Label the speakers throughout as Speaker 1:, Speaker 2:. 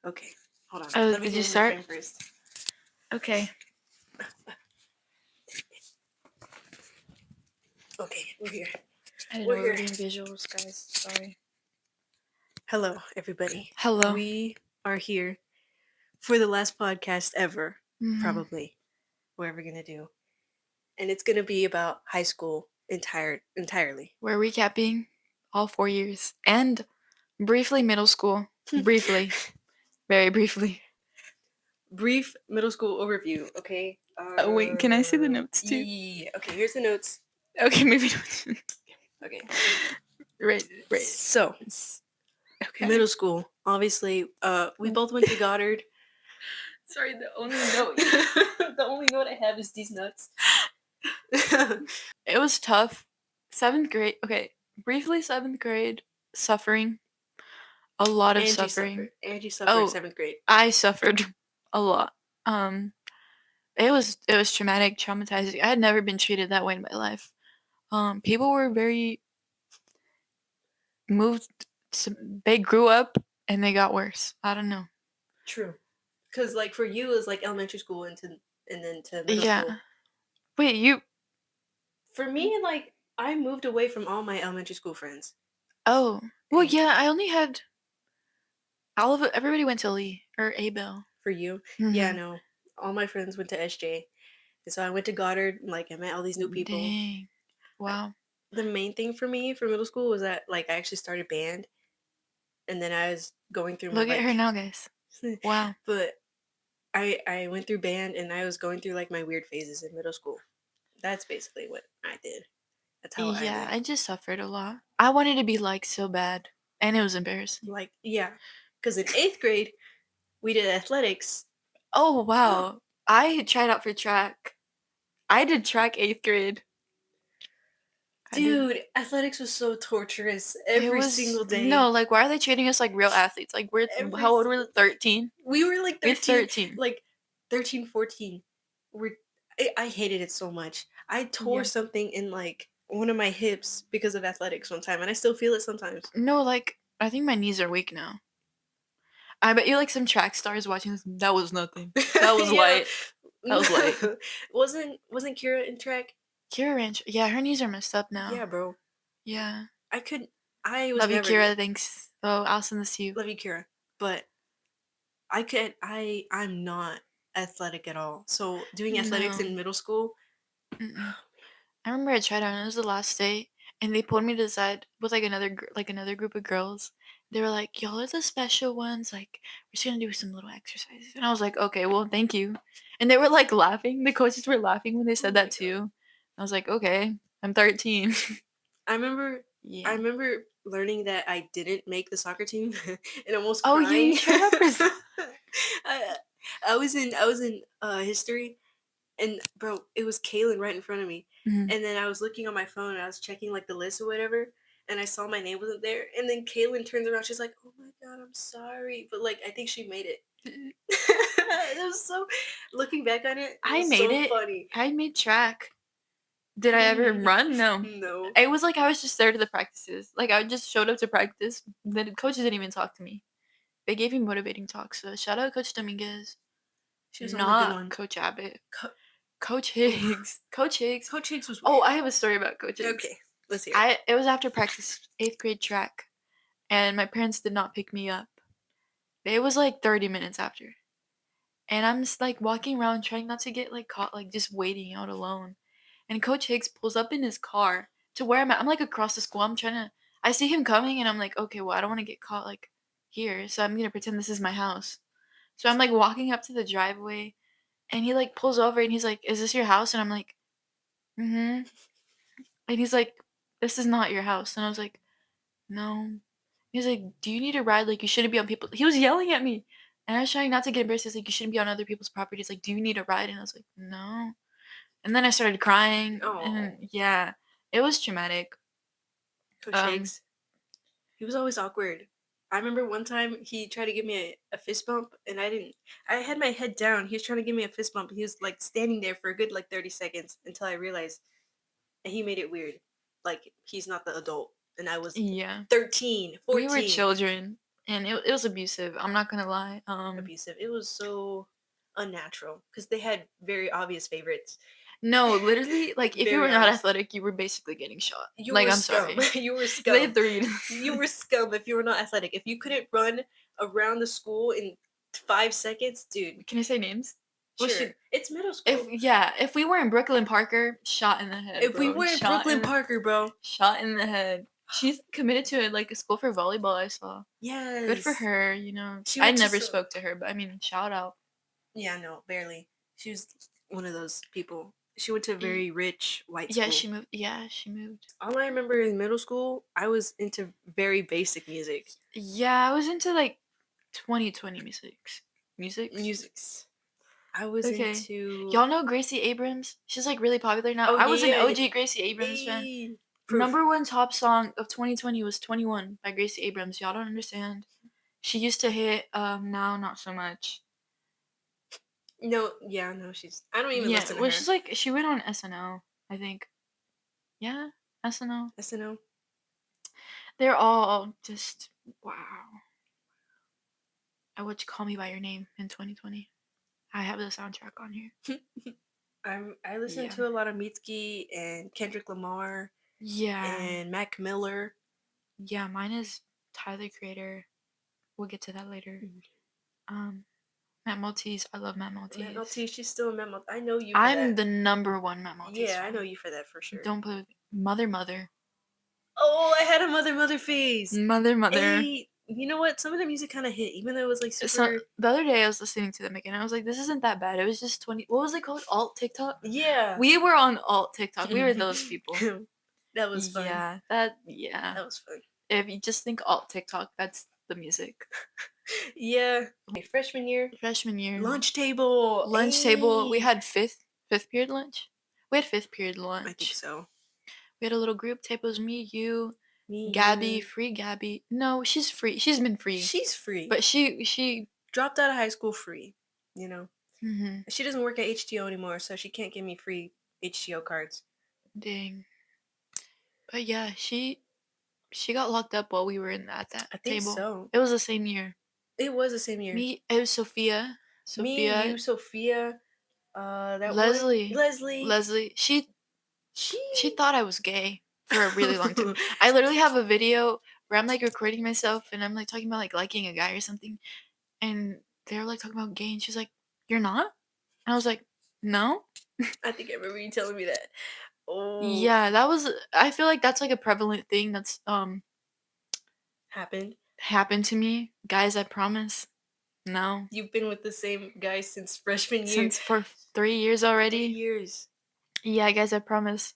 Speaker 1: Okay, hold on.
Speaker 2: Oh,
Speaker 1: Let me
Speaker 2: did you
Speaker 1: get in the
Speaker 2: start?
Speaker 1: frame first.
Speaker 2: Okay.
Speaker 1: Okay, we're here.
Speaker 2: I didn't know
Speaker 1: We're
Speaker 2: we were
Speaker 1: here.
Speaker 2: doing visuals, guys. Sorry.
Speaker 1: Hello, everybody.
Speaker 2: Hello.
Speaker 1: We are here for the last podcast ever, probably. We're ever gonna do, and it's gonna be about high school entirely.
Speaker 2: We're recapping all 4 years and briefly middle school. Briefly. Very briefly.
Speaker 1: Brief middle school overview. Okay.
Speaker 2: Wait, can I see the notes too?
Speaker 1: Yeah. Okay. Here's the notes.
Speaker 2: Okay, maybe not.
Speaker 1: Okay.
Speaker 2: Right.
Speaker 1: So,
Speaker 2: Okay.
Speaker 1: middle school. Obviously, we both went to Goddard.
Speaker 2: Sorry, the only note I have is these notes. It was tough. 7th grade. Okay, briefly 7th grade suffering. A lot of suffering.
Speaker 1: Angie suffered 7th grade.
Speaker 2: I suffered a lot. It was traumatic, traumatizing. I had never been treated that way in my life. People were very moved. They grew up and they got worse. I don't know.
Speaker 1: True, because like for you, it was like elementary school and then to middle school.
Speaker 2: Wait, you?
Speaker 1: For me, like I moved away from all my elementary school friends.
Speaker 2: Oh, well, yeah. I only had all of it. Everybody went to Lee or Abel.
Speaker 1: For you, yeah, no. All my friends went to SJ, and so I went to Goddard. And, like I met all these new people.
Speaker 2: Dang. Wow.
Speaker 1: The main thing for me for middle school was that like I actually started band, and then I was going through.
Speaker 2: Look at her now, guys. Wow.
Speaker 1: But I went through band, and I was going through like my weird phases in middle school. That's basically what I did. That's how I
Speaker 2: Yeah,
Speaker 1: lived.
Speaker 2: I just suffered a lot. I wanted to be like so bad, and it was embarrassing.
Speaker 1: Like yeah, because in 8th grade we did athletics.
Speaker 2: Oh wow! I tried out for track. I did track 8th grade.
Speaker 1: Dude, athletics was so torturous
Speaker 2: It
Speaker 1: every
Speaker 2: was
Speaker 1: single day.
Speaker 2: no, like why are they treating us like real athletes? Like we're how old were we? 13.
Speaker 1: We were like 13.
Speaker 2: We're 13.
Speaker 1: Like 13, 14. I hated it so much. I tore
Speaker 2: Yeah.
Speaker 1: something in like one of my hips because of athletics one time, and I still feel it sometimes.
Speaker 2: No, like I think my knees are weak now. I bet you like some track stars watching this. That was nothing. That was
Speaker 1: Yeah.
Speaker 2: light. That was light.
Speaker 1: Wasn't Kira in track?
Speaker 2: Kira Ranch. Yeah, her knees are messed up now.
Speaker 1: Yeah, bro.
Speaker 2: Yeah.
Speaker 1: I was
Speaker 2: Love you,
Speaker 1: never
Speaker 2: Kira. Thanks. Oh, I'll send this to you.
Speaker 1: Love you, Kira. But I'm not athletic at all. So doing athletics
Speaker 2: No.
Speaker 1: in middle school.
Speaker 2: I remember I tried out and it was the last day, and they pulled me to the side with like another group of girls. They were like, "Y'all are the special ones. Like, we're just gonna do some little exercises." And I was like, "Okay, well, thank you." And they were like laughing. The coaches were laughing when they said that too. I was like, "Okay, I'm 13."
Speaker 1: I remember
Speaker 2: Yeah.
Speaker 1: I remember learning that I didn't make the soccer team and almost
Speaker 2: Oh
Speaker 1: crying.
Speaker 2: yeah, you tried out for
Speaker 1: I was in history, and bro, it was Kaylin right in front of me.
Speaker 2: Mhm.
Speaker 1: And then I was looking on my phone and I was checking like the list or whatever, and I saw my name wasn't there. And then Kaylin turns around, she's like, "Oh my god, I'm sorry," but like I think she made it. It was so. Looking back on it,
Speaker 2: I
Speaker 1: was
Speaker 2: made
Speaker 1: so
Speaker 2: it.
Speaker 1: funny.
Speaker 2: I made track. Did I ever run? No.
Speaker 1: No.
Speaker 2: It was like I was just there to the practices. Like I just showed up to practice. The coaches didn't even talk to me. They gave me motivating talks. So shout out Coach Dominguez.
Speaker 1: She was on a good
Speaker 2: Not
Speaker 1: one.
Speaker 2: Coach Abbott. Coach Higgs. Coach Higgs.
Speaker 1: Coach Higgs was.
Speaker 2: Oh, I have a story about Coach Higgs.
Speaker 1: Okay, let's hear it.
Speaker 2: It was after practice, 8th grade track, and my parents did not pick me up. It was like 30 minutes after. And I'm just like walking around trying not to get like caught, like just waiting out alone. And Coach Higgs pulls up in his car to where I'm at. I'm like across the school. I see him coming and I'm like, okay, well, I don't want to get caught like here. So I'm going to pretend this is my house. So I'm like walking up to the driveway and he like pulls over and he's like, "Is this your house?" And I'm like, "Mm-hmm." And he's like, "This is not your house." And I was like, "No." He's like, "Do you need a ride? Like, you shouldn't be on people." He was yelling at me. And I was trying not to get embarrassed. He's like, "You shouldn't be on other people's property." He's like, "Do you need a ride?" And I was like, "No." And then I started crying. And yeah, it was traumatic.
Speaker 1: Coach Higgs. He was always awkward. I remember one time he tried to give me a fist bump, and I didn't. I had my head down. He was trying to give me a fist bump. He was like standing there for a good like 30 seconds until I realized, and he made it weird. Like he's not the adult, and I was 13, 14.
Speaker 2: We were children. and it was abusive. I'm not gonna lie.
Speaker 1: Abusive. It was so unnatural because they had very obvious favorites.
Speaker 2: No, literally, like if you were
Speaker 1: Very
Speaker 2: not
Speaker 1: obvious.
Speaker 2: athletic, you were basically getting shot.
Speaker 1: You
Speaker 2: Like
Speaker 1: were
Speaker 2: I'm
Speaker 1: scum.
Speaker 2: sorry,
Speaker 1: You were
Speaker 2: they
Speaker 1: scum.
Speaker 2: threw you.
Speaker 1: You were scum if you were not athletic. If you couldn't run around the school in 5 seconds, dude.
Speaker 2: Can I say names? Well,
Speaker 1: Sure, it's middle
Speaker 2: if
Speaker 1: school.
Speaker 2: yeah, if we were in Brooklyn Parker, shot in the head,
Speaker 1: If we
Speaker 2: bro.
Speaker 1: were in
Speaker 2: Shot
Speaker 1: Brooklyn
Speaker 2: in
Speaker 1: Parker, bro.
Speaker 2: shot in the head. She's committed to like a school for volleyball. I saw. Good for
Speaker 1: Yes.
Speaker 2: her. You know,
Speaker 1: She
Speaker 2: I
Speaker 1: went to
Speaker 2: never
Speaker 1: some.
Speaker 2: spoke to her, but I mean, shout out.
Speaker 1: Yeah, no, barely. She was one of those people. She went to a
Speaker 2: Y-
Speaker 1: very rich white
Speaker 2: Yeah,
Speaker 1: school.
Speaker 2: she moved. Yeah, she moved.
Speaker 1: All I remember in middle school, I was into very basic music.
Speaker 2: Yeah, I was into like 2020 musics.
Speaker 1: Musics. I was
Speaker 2: Okay.
Speaker 1: into.
Speaker 2: Y'all know Gracie Abrams? She's like really popular now.
Speaker 1: Oh
Speaker 2: I was an
Speaker 1: yeah, yeah,
Speaker 2: OG Gracie Abrams
Speaker 1: yeah.
Speaker 2: fan.
Speaker 1: Yay. Proof.
Speaker 2: Number one top song of 2020 was 21 by Gracie Abrams. Y'all don't understand. She used to hit, now not so much.
Speaker 1: No, yeah, no, she's. I don't even
Speaker 2: Yeah,
Speaker 1: listen to
Speaker 2: well,
Speaker 1: her.
Speaker 2: she's like, she went on SNL, I think. Yeah, SNL.
Speaker 1: SNL.
Speaker 2: They're all just, wow. I watched Call Me By Your Name in 2020. I have the soundtrack on here.
Speaker 1: I listen
Speaker 2: Yeah.
Speaker 1: to a lot of Mitski and Kendrick Lamar
Speaker 2: Yeah.
Speaker 1: and Mac Miller.
Speaker 2: Yeah, mine is Tyler Creator. We'll get to that later. Um, Matt Maltese. I love Matt
Speaker 1: Matt
Speaker 2: Maltese.
Speaker 1: Maltese, she's still in Matt Maltese. I know you for
Speaker 2: I'm
Speaker 1: that.
Speaker 2: the number one Matt Maltese
Speaker 1: Yeah, I know
Speaker 2: fan.
Speaker 1: you for that for sure.
Speaker 2: Don't play with me. Mother, Mother.
Speaker 1: Oh, I had a mother phase.
Speaker 2: Mother, Mother.
Speaker 1: Hey, you know what? Some of the music kind of hit, even though it was like
Speaker 2: So
Speaker 1: super.
Speaker 2: the other day I was listening to them again. I was like, this isn't that bad. It was just 20. What was it called? Alt TikTok.
Speaker 1: Yeah.
Speaker 2: We were on alt TikTok. We were those people.
Speaker 1: That was fun.
Speaker 2: Yeah, that yeah.
Speaker 1: That was fun.
Speaker 2: If you just think alt TikTok, that's the music.
Speaker 1: Yeah. Okay, freshman year,
Speaker 2: Freshman year,
Speaker 1: lunch table.
Speaker 2: lunch table. We
Speaker 1: Hey.
Speaker 2: had fifth period lunch. We had fifth period
Speaker 1: I think
Speaker 2: lunch.
Speaker 1: so.
Speaker 2: We had a little group. Tape was me, you,
Speaker 1: Me,
Speaker 2: Gabby,
Speaker 1: you.
Speaker 2: free Gabby. No, she's free. She's been free,
Speaker 1: She's free.
Speaker 2: but she.
Speaker 1: Dropped out of high school free. You know.
Speaker 2: Mm-hmm.
Speaker 1: She doesn't work at HTO anymore, so she can't give me free HTO cards.
Speaker 2: Dang. But yeah, she got locked up while we were at that
Speaker 1: I think
Speaker 2: table.
Speaker 1: so.
Speaker 2: It was the same year.
Speaker 1: It was the same year.
Speaker 2: It was Sophia.
Speaker 1: Me,
Speaker 2: Sophia,
Speaker 1: you, Sophia, that one
Speaker 2: Leslie,
Speaker 1: Leslie.
Speaker 2: Leslie. She
Speaker 1: She.
Speaker 2: thought I was gay for a really long time. I literally have a video where I'm like recording myself and I'm like talking about like liking a guy or something, and they're like talking about gay, and she's like, "You're not?" And I was like, "No."
Speaker 1: I think I remember you telling me that. Oh,
Speaker 2: Yeah, that was. I feel like that's like a prevalent thing that's
Speaker 1: happened.
Speaker 2: happened to me. Guys, I promise. No.
Speaker 1: You've been with the same guy since freshman year.
Speaker 2: Since for 3 years
Speaker 1: 3
Speaker 2: already.
Speaker 1: years.
Speaker 2: Yeah, guys, I promise.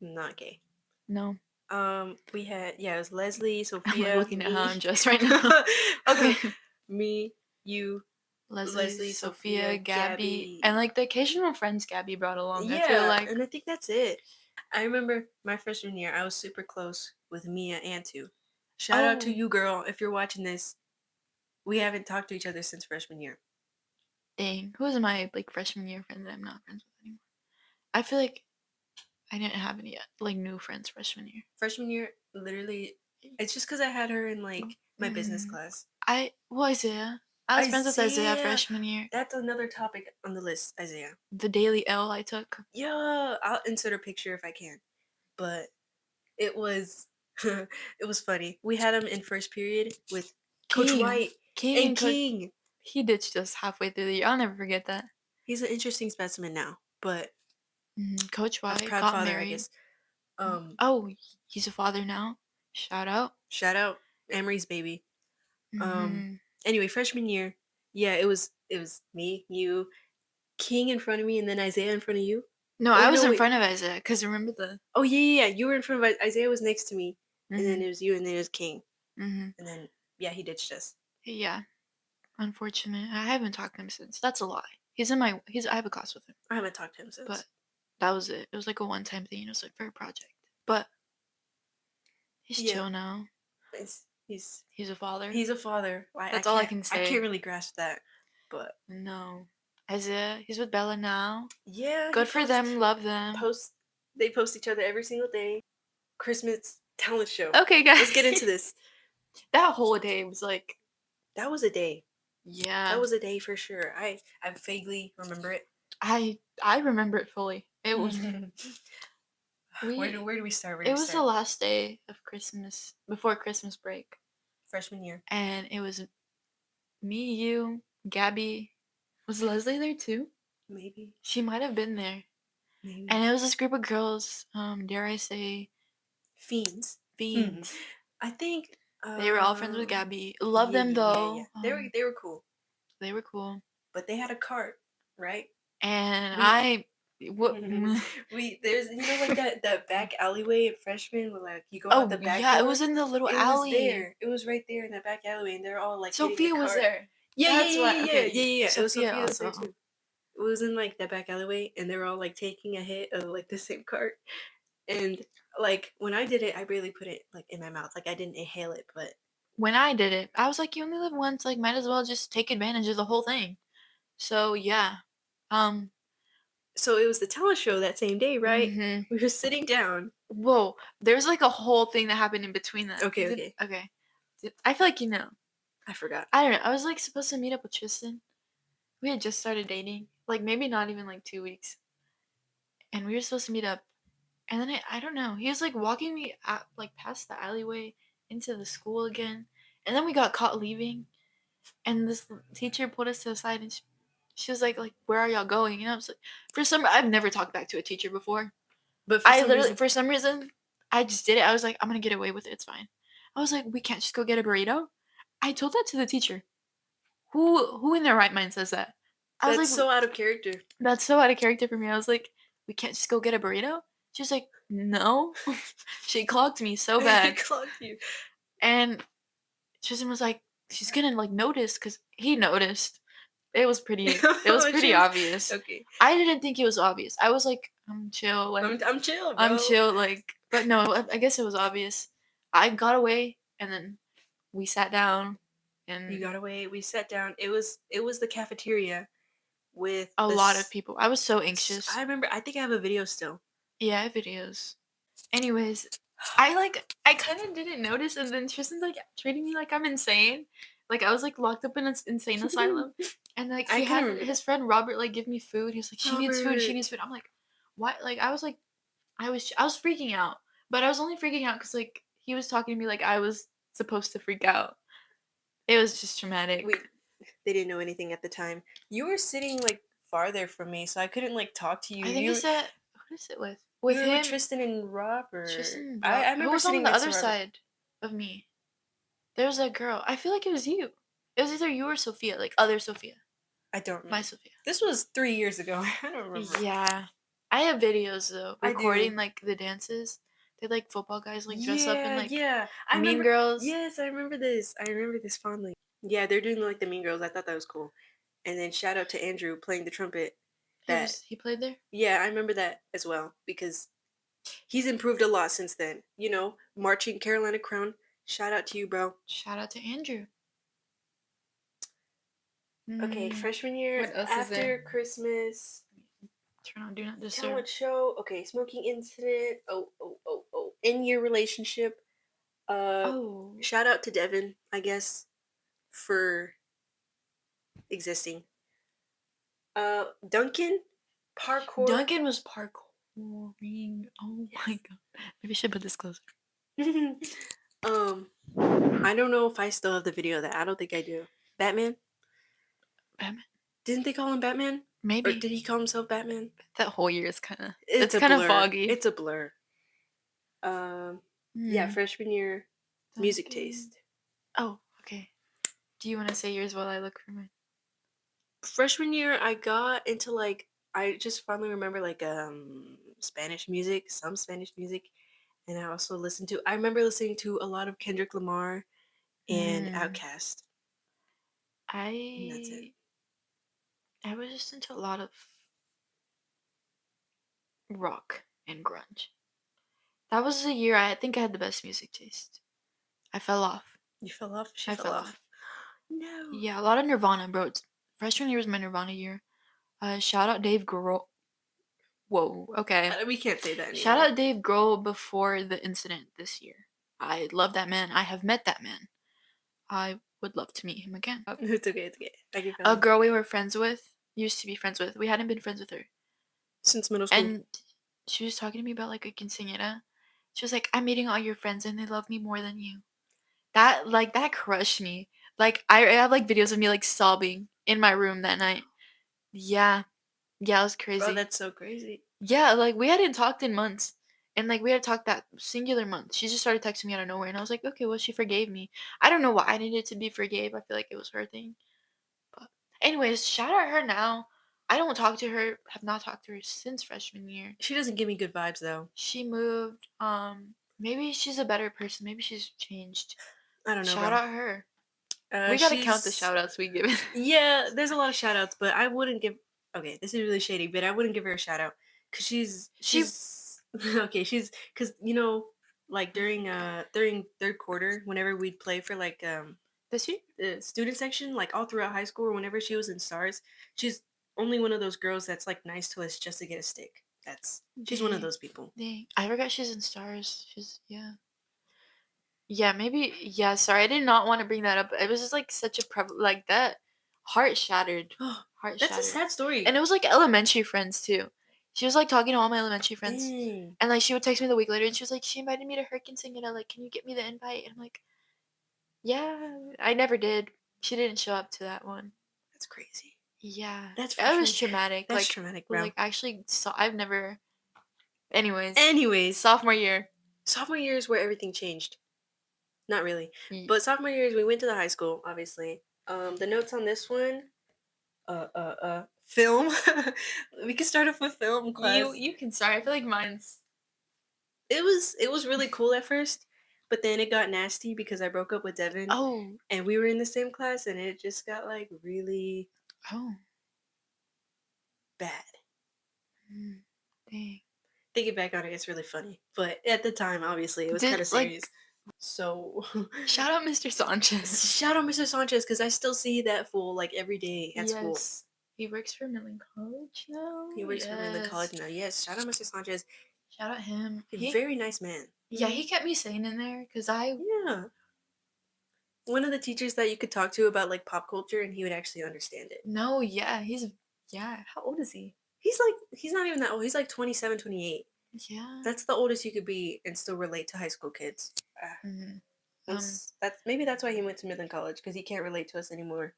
Speaker 1: Not gay.
Speaker 2: No.
Speaker 1: We had it was Leslie,
Speaker 2: I'm like
Speaker 1: Sophia,
Speaker 2: looking at how
Speaker 1: me,
Speaker 2: I'm dressed right now. Okay.
Speaker 1: me, you,
Speaker 2: Leslie,
Speaker 1: Leslie,
Speaker 2: Sophia,
Speaker 1: Sophia,
Speaker 2: Gabby,
Speaker 1: Gabby.
Speaker 2: and like the occasional friends Gabby brought along. I feel
Speaker 1: Yeah,
Speaker 2: like.
Speaker 1: and I think that's it. I remember my freshman year, I was super close with Mia Antu. Shout out to
Speaker 2: Oh,
Speaker 1: you, girl, if you're watching this. We haven't talked to each other since freshman year.
Speaker 2: dang. Who is my like freshman year friend that I'm not friends with anymore? I feel like I didn't have any like new friends freshman year.
Speaker 1: Freshman year, literally, it's just because I had her in like my business
Speaker 2: Mm,
Speaker 1: class.
Speaker 2: Isaiah. I was friends with Isaiah
Speaker 1: Isaiah,
Speaker 2: freshman year.
Speaker 1: that's another topic on the list. Isaiah.
Speaker 2: The daily L I took.
Speaker 1: Yeah, I'll insert a picture if I can. But it was, it was funny. We had him in first period with Coach
Speaker 2: King.
Speaker 1: White
Speaker 2: King
Speaker 1: and
Speaker 2: and Coach.
Speaker 1: King.
Speaker 2: He ditched us halfway through the year. I'll never forget that.
Speaker 1: He's an interesting specimen now, but
Speaker 2: Coach
Speaker 1: a
Speaker 2: White
Speaker 1: proud
Speaker 2: got
Speaker 1: father, I
Speaker 2: married.
Speaker 1: guess.
Speaker 2: Oh, he's a father now. Shout out.
Speaker 1: Shout out Emery's baby.
Speaker 2: Mm-hmm.
Speaker 1: Anyway, freshman year, yeah, it was me, you, King in front of me, and then Isaiah in front of you.
Speaker 2: No,
Speaker 1: Oh
Speaker 2: I
Speaker 1: wait,
Speaker 2: was
Speaker 1: no,
Speaker 2: in
Speaker 1: wait.
Speaker 2: front of Isaiah because remember the.
Speaker 1: Oh yeah. You were in front of Isaiah. Was next to me, and then
Speaker 2: Mm-hmm.
Speaker 1: it was you, and then it was King,
Speaker 2: Mm-hmm.
Speaker 1: and then yeah, he ditched us.
Speaker 2: Yeah, unfortunate. I haven't talked to him since. That's a lie. He's in my. He's. I have a class with him,
Speaker 1: I haven't talked to him since.
Speaker 2: but that was it. It was like a one-time thing. It was like for a project, but he's
Speaker 1: Yeah,
Speaker 2: chill now.
Speaker 1: he's
Speaker 2: He's a father.
Speaker 1: he's a father. I
Speaker 2: That's all I
Speaker 1: can't
Speaker 2: can
Speaker 1: I
Speaker 2: say.
Speaker 1: can't really grasp that, but
Speaker 2: No, Isaiah. He's with Bella now.
Speaker 1: yeah, he
Speaker 2: Good for them. Love them.
Speaker 1: they post each other every single day. Christmas talent show.
Speaker 2: Okay, guys.
Speaker 1: Let's get into this.
Speaker 2: That whole day was like,
Speaker 1: That was a day. That
Speaker 2: yeah.
Speaker 1: was a day for sure. I vaguely remember it.
Speaker 2: I remember it fully. It was we
Speaker 1: Where do we start? Where do
Speaker 2: it
Speaker 1: we
Speaker 2: was the
Speaker 1: start?
Speaker 2: last day of Christmas before Christmas break,
Speaker 1: Freshman year,
Speaker 2: and it was me, you, Gabby. Was Leslie there too?
Speaker 1: maybe,
Speaker 2: She might have been there.
Speaker 1: maybe.
Speaker 2: And it was this group of girls, dare I say,
Speaker 1: Fiends.
Speaker 2: fiends.
Speaker 1: I think.
Speaker 2: They were all friends with Gabby. Love
Speaker 1: Yeah,
Speaker 2: them
Speaker 1: yeah, yeah, yeah.
Speaker 2: though.
Speaker 1: They were cool,
Speaker 2: They were cool.
Speaker 1: but they had a cart, right?
Speaker 2: And
Speaker 1: We
Speaker 2: what?
Speaker 1: we there's like that back alleyway at Freshman where like you go out the
Speaker 2: Oh
Speaker 1: back
Speaker 2: yeah, it
Speaker 1: door.
Speaker 2: was in the little
Speaker 1: It was
Speaker 2: alley.
Speaker 1: there. It was right there in that back alleyway, and they're all like hitting the
Speaker 2: Sophia was
Speaker 1: cart.
Speaker 2: there.
Speaker 1: Yeah, yeah,
Speaker 2: That's
Speaker 1: yeah,
Speaker 2: why.
Speaker 1: yeah, yeah,
Speaker 2: Okay,
Speaker 1: yeah, yeah. It was
Speaker 2: Sophia
Speaker 1: Sophia was there
Speaker 2: also.
Speaker 1: too. It was in like that back alleyway, and they were all like taking a hit of like the same cart. And like when I did it, I barely put it like in my mouth. Like I didn't inhale it, but
Speaker 2: When I did it, I was like, you only live once. Like, might as well just take advantage of the whole thing. So yeah. Um.
Speaker 1: so it was the talent show that same day, right?
Speaker 2: Mhm.
Speaker 1: We were sitting down.
Speaker 2: Whoa. There's like a whole thing that happened in between that.
Speaker 1: Okay, okay.
Speaker 2: Okay. I feel like you know.
Speaker 1: I forgot.
Speaker 2: I don't know. I was like supposed to meet up with Tristan. We had just started dating. Like maybe not even like 2 weeks. And we were supposed to meet up. And then I don't know. He was like walking me out, like past the alleyway into the school again. And then we got caught leaving. And this teacher pulled us to the side and she was like, where are y'all going? And I was like, I've never talked back to a teacher before.
Speaker 1: But for
Speaker 2: I
Speaker 1: some
Speaker 2: literally,
Speaker 1: reason,
Speaker 2: for some reason, I just did it. I was like, I'm gonna get away with it. It's fine. I was like, we can't just go get a burrito. I told that to the teacher. Who in their right mind says that? I was
Speaker 1: that's
Speaker 2: like,
Speaker 1: so out of character.
Speaker 2: that's so out of character for me. I was like, we can't just go get a burrito. She was like, no. She clocked me so
Speaker 1: I
Speaker 2: bad.
Speaker 1: clocked you.
Speaker 2: And Tristan was like, she's gonna like notice because he noticed. It was
Speaker 1: Oh, she
Speaker 2: pretty
Speaker 1: was
Speaker 2: obvious.
Speaker 1: okay.
Speaker 2: I didn't think it was obvious. I was like, I'm chill,
Speaker 1: I'm chill,
Speaker 2: I'm
Speaker 1: bro.
Speaker 2: chill, but no, I guess it was obvious. I got away and then we sat down
Speaker 1: You
Speaker 2: and
Speaker 1: got away. We sat down. It was the cafeteria with
Speaker 2: a lot of
Speaker 1: this.
Speaker 2: people. I was so anxious.
Speaker 1: I remember. I think I have a video still.
Speaker 2: Yeah, I have videos. Anyways, I kind of didn't notice, and then Tristan's like treating me like I'm insane. Like I was like locked up in an insane asylum, and like
Speaker 1: I
Speaker 2: he
Speaker 1: kind of
Speaker 2: had
Speaker 1: remember that.
Speaker 2: his friend Robert like give me food. He was like, she needs food, she
Speaker 1: Robert.
Speaker 2: needs food. I'm like, what? Like I was freaking out, but I was only freaking out because like he was talking to me like I was supposed to freak out. It was just
Speaker 1: We
Speaker 2: traumatic.
Speaker 1: they didn't know anything at the time. You were sitting like farther from me, so I couldn't like talk to you.
Speaker 2: I think it's that. Who is it with?
Speaker 1: You
Speaker 2: With
Speaker 1: were with
Speaker 2: him,
Speaker 1: Tristan and Robert.
Speaker 2: Tristan, and
Speaker 1: I
Speaker 2: Who
Speaker 1: remember
Speaker 2: was on
Speaker 1: sitting
Speaker 2: the
Speaker 1: next to
Speaker 2: other
Speaker 1: Robert.
Speaker 2: side of me? There was that girl. I feel like it was you. It was either you or Sophia, like other Sophia.
Speaker 1: I don't
Speaker 2: My
Speaker 1: remember.
Speaker 2: Sophia.
Speaker 1: This was 3 years ago. I don't remember.
Speaker 2: Yeah. I have videos though,
Speaker 1: I do.
Speaker 2: recording like the dances. They like football guys like dress up in
Speaker 1: Yeah,
Speaker 2: like
Speaker 1: yeah. I
Speaker 2: mean
Speaker 1: remember.
Speaker 2: girls.
Speaker 1: Yes, I remember this. I remember this fondly. Yeah, they're doing like the Mean Girls. I thought that was cool. And then shout out to Andrew playing the trumpet. That
Speaker 2: He played there.
Speaker 1: yeah, I remember that as well because he's improved a lot since then. Marching Carolina Crown. Shout out to you, bro.
Speaker 2: Shout out to Andrew.
Speaker 1: Okay,
Speaker 2: Mm,
Speaker 1: freshman year
Speaker 2: what else is there?
Speaker 1: after Christmas
Speaker 2: Turn on Do Not Disturb.
Speaker 1: talent show. Okay, smoking incident. Oh. In your relationship. Uh,
Speaker 2: Oh,
Speaker 1: Shout out to Devin, I guess, for existing. Duncan, parkour.
Speaker 2: Duncan was parkouring. Oh my god. Maybe I should put this closer.
Speaker 1: um, I don't know if I still have the video of that. I don't think I do. Batman?
Speaker 2: Batman?
Speaker 1: Didn't they call him Batman? Or
Speaker 2: Maybe.
Speaker 1: did he call himself Batman?
Speaker 2: That whole year is
Speaker 1: It's
Speaker 2: it's
Speaker 1: a
Speaker 2: kind of
Speaker 1: blur.
Speaker 2: foggy.
Speaker 1: It's a blur. Um, yeah,
Speaker 2: Hmm.
Speaker 1: freshman year music
Speaker 2: Duncan.
Speaker 1: taste.
Speaker 2: Oh, okay. Do you want to say yours while I look for mine?
Speaker 1: Freshman year, I got into like I just finally remember like Spanish music, some Spanish music, and I also listened to. I remember listening to a lot of Kendrick Lamar and
Speaker 2: Hmm.
Speaker 1: Outkast, and that's it.
Speaker 2: I I was just into a lot of rock and grunge. That was the year I think I had the best music taste. I fell off.
Speaker 1: You fell off. She
Speaker 2: I
Speaker 1: fell
Speaker 2: fell
Speaker 1: off.
Speaker 2: off.
Speaker 1: No.
Speaker 2: Yeah, a lot of Nirvana, bro. Freshman year was my Nirvana year. Shout out Dave Grohl. Whoa, okay.
Speaker 1: We can't say that
Speaker 2: Shout
Speaker 1: anymore.
Speaker 2: out Dave Grohl before the incident this year. I love that man. I have met that man. I would love to meet him again.
Speaker 1: It's okay. It's okay. I can feel
Speaker 2: A
Speaker 1: him.
Speaker 2: girl we were friends with, used to be friends with. We hadn't been friends with her.
Speaker 1: Since middle school.
Speaker 2: And she was talking to me about like a quinceañera. She was like, I'm meeting all your friends and they love me more than you. That crushed me. Like I have like videos of me like sobbing in my room that night. Yeah. Yeah, it was
Speaker 1: Bro,
Speaker 2: crazy.
Speaker 1: that's so crazy.
Speaker 2: Yeah, like we hadn't talked in months. And like we had talked that singular month. She just started texting me out of nowhere and I was like, okay, well she forgave me. I don't know why I needed to be forgave. I feel like it was her thing. But anyways, shout out her now. I don't talk to her, have not talked to her since freshman year.
Speaker 1: She doesn't give me good vibes though.
Speaker 2: She moved. Maybe she's a better person. Maybe she's changed.
Speaker 1: I don't know,
Speaker 2: Shout
Speaker 1: bro.
Speaker 2: out her. We gotta count the shout outs we give.
Speaker 1: Yeah, there's a lot of shout outs, but I wouldn't give. Okay, this is really shady, but I wouldn't give her a shout out because
Speaker 2: She
Speaker 1: she's okay. She's because like during third quarter, whenever we'd play for like
Speaker 2: does she?
Speaker 1: the student section, like all throughout high school, or whenever she was in stars, she's only one of those girls that's like nice to us just to get a stick. She's one of
Speaker 2: Dang.
Speaker 1: those people.
Speaker 2: Dang. I forgot she's in stars. She's yeah. Yeah, maybe yeah, sorry. I did not want to bring that up. It was just like such a like that heart shattered.
Speaker 1: Oh,
Speaker 2: Heart
Speaker 1: that's a
Speaker 2: shattered.
Speaker 1: sad story.
Speaker 2: And it was like elementary friends too. She was like talking to all my elementary friends.
Speaker 1: Dang,
Speaker 2: And like she would text me the week later and she was like, she invited me to her quinceañera, like, can you get me the invite? And I'm like, yeah, I never did. She didn't show up to that one.
Speaker 1: that's crazy.
Speaker 2: Yeah.
Speaker 1: That's
Speaker 2: That was
Speaker 1: freshman.
Speaker 2: traumatic.
Speaker 1: That's
Speaker 2: Like
Speaker 1: traumatic, bro.
Speaker 2: like actually saw I've never anyways.
Speaker 1: Anyways,
Speaker 2: Sophomore year.
Speaker 1: sophomore year is where everything changed. Not really,
Speaker 2: Ye-
Speaker 1: but sophomore year is we went to the high school. Obviously, the notes on this one, film. We can start off with film class.
Speaker 2: You can start. I feel like mine's
Speaker 1: It was really cool at first, but then it got nasty because I broke up with Devin,
Speaker 2: oh.
Speaker 1: and we were in the same class, and it just got like really
Speaker 2: Oh.
Speaker 1: bad.
Speaker 2: Mm, dang.
Speaker 1: Thinking back on it, it's really funny, but at the time, obviously, it was kind
Speaker 2: Did
Speaker 1: of serious.
Speaker 2: like
Speaker 1: So,
Speaker 2: shout out Mr. Sanchez.
Speaker 1: shout out Mr. Sanchez because I still see that fool like every day at school.
Speaker 2: Yes. He works for Millen College now.
Speaker 1: He works for Midland
Speaker 2: Yes.
Speaker 1: College now. Yes, shout out Mr. Sanchez.
Speaker 2: Shout out him.
Speaker 1: A
Speaker 2: He
Speaker 1: very nice man.
Speaker 2: yeah, he kept me sane in there because I
Speaker 1: Yeah. One of the teachers that you could talk to about like pop culture and he would actually understand it.
Speaker 2: no, yeah, he's yeah. How old is he?
Speaker 1: He's not even that old. He's like 27, 28.
Speaker 2: Yeah.
Speaker 1: That's the oldest you could be and still relate to high school kids.
Speaker 2: Mhm.
Speaker 1: Once that's maybe that's why he went to Midland College because he can't relate to us anymore.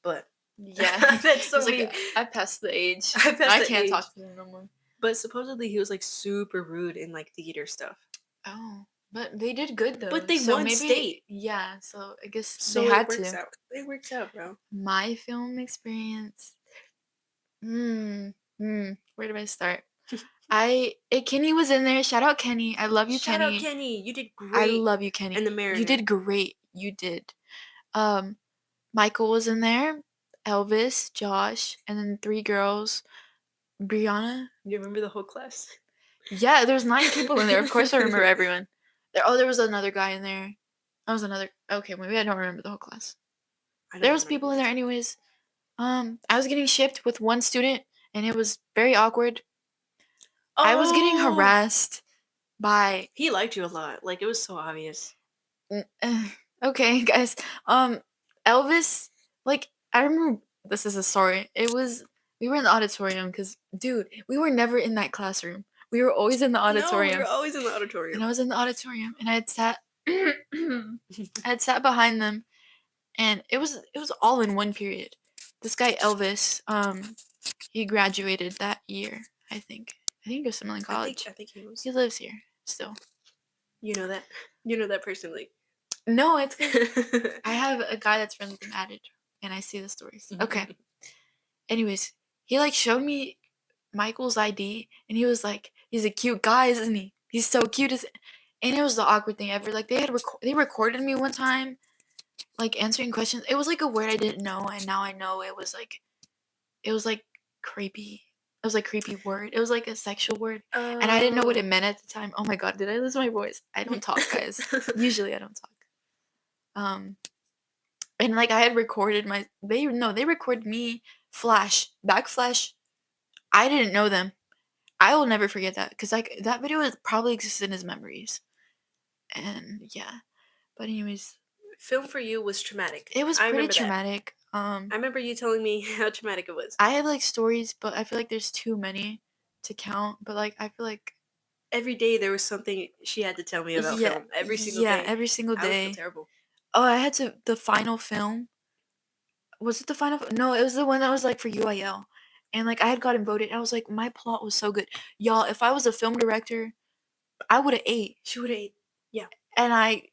Speaker 1: But
Speaker 2: Yeah.
Speaker 1: that's so
Speaker 2: He's like,
Speaker 1: mean.
Speaker 2: I passed the age.
Speaker 1: I passed
Speaker 2: I
Speaker 1: the
Speaker 2: can't
Speaker 1: age.
Speaker 2: talk to him no more.
Speaker 1: But supposedly he was like super rude in like theater stuff.
Speaker 2: Oh, but they did good though.
Speaker 1: But they
Speaker 2: So
Speaker 1: won
Speaker 2: maybe
Speaker 1: state.
Speaker 2: yeah. So I guess
Speaker 1: So
Speaker 2: they
Speaker 1: it
Speaker 2: had
Speaker 1: works
Speaker 2: to.
Speaker 1: out. It works out, bro.
Speaker 2: My film experience. Where do I start? Kenny was in there. Shout out Kenny. I love you,
Speaker 1: Shout out
Speaker 2: Kenny.
Speaker 1: Kenny. You did
Speaker 2: I
Speaker 1: great
Speaker 2: love you, Kenny.
Speaker 1: in the
Speaker 2: You
Speaker 1: Mariner.
Speaker 2: did great. You did. Um, Michael was in there. Elvis, Josh, and then 3 girls. Brianna.
Speaker 1: You remember the whole class?
Speaker 2: Yeah, there's 9 people in there. Of course, I remember everyone. There was another guy in there. That was another. Okay, maybe I don't remember the whole class.
Speaker 1: I don't
Speaker 2: There was
Speaker 1: remember
Speaker 2: people in there,
Speaker 1: this.
Speaker 2: anyways. I was getting shipped with one student, and it was very awkward. I was getting
Speaker 1: Oh,
Speaker 2: harassed by
Speaker 1: he liked you a lot. Like it was so obvious.
Speaker 2: okay, guys. Elvis, like I remember this is a story. It was we were in the auditorium because, dude, we were never in that classroom. We were always in the
Speaker 1: No, we were
Speaker 2: auditorium,
Speaker 1: always in the
Speaker 2: and
Speaker 1: auditorium.
Speaker 2: I was in the auditorium, and I had sat, I had sat behind them, and it was all in one period. This guy Elvis, he graduated that year. I think. I think he goes to Mellon College.
Speaker 1: I think he was.
Speaker 2: He lives here still.
Speaker 1: You know that. You know that personally.
Speaker 2: No, it's because I have a guy that's friends with him added, and I see the stories. Okay. Anyways, he like showed me Michael's ID, and he was like, "He's a cute guy, isn't he? He's so cute." And it was the awkward thing ever. Like they recorded me one time, like answering questions. It was like a word I didn't know, and now I know it was like creepy. It was like creepy word. It was like a sexual word, and I didn't know what it meant at the time. Oh my god, did I lose my voice? I don't talk, guys. Usually I don't talk. Um, and like I had recorded they recorded me backflash. I didn't know them. I will never forget that because like that video is probably exists in his memories. And yeah, but anyways,
Speaker 1: film for you was traumatic.
Speaker 2: It was
Speaker 1: I
Speaker 2: pretty
Speaker 1: remember that.
Speaker 2: traumatic.
Speaker 1: I remember you telling me how traumatic it was.
Speaker 2: I have like stories, but I feel like there's too many to count. But like I feel like
Speaker 1: Every day there was something she had to tell me about
Speaker 2: yeah,
Speaker 1: film. Every single
Speaker 2: yeah,
Speaker 1: day.
Speaker 2: every single
Speaker 1: I would feel
Speaker 2: day.
Speaker 1: terrible.
Speaker 2: Oh, I had to the final film. Was it the final? No, it was the one that was like for UIL, and like I had gotten voted. And I was like, my plot was so good, y'all. If I was a film director, I would have ate.
Speaker 1: She would have ate. Yeah.
Speaker 2: And I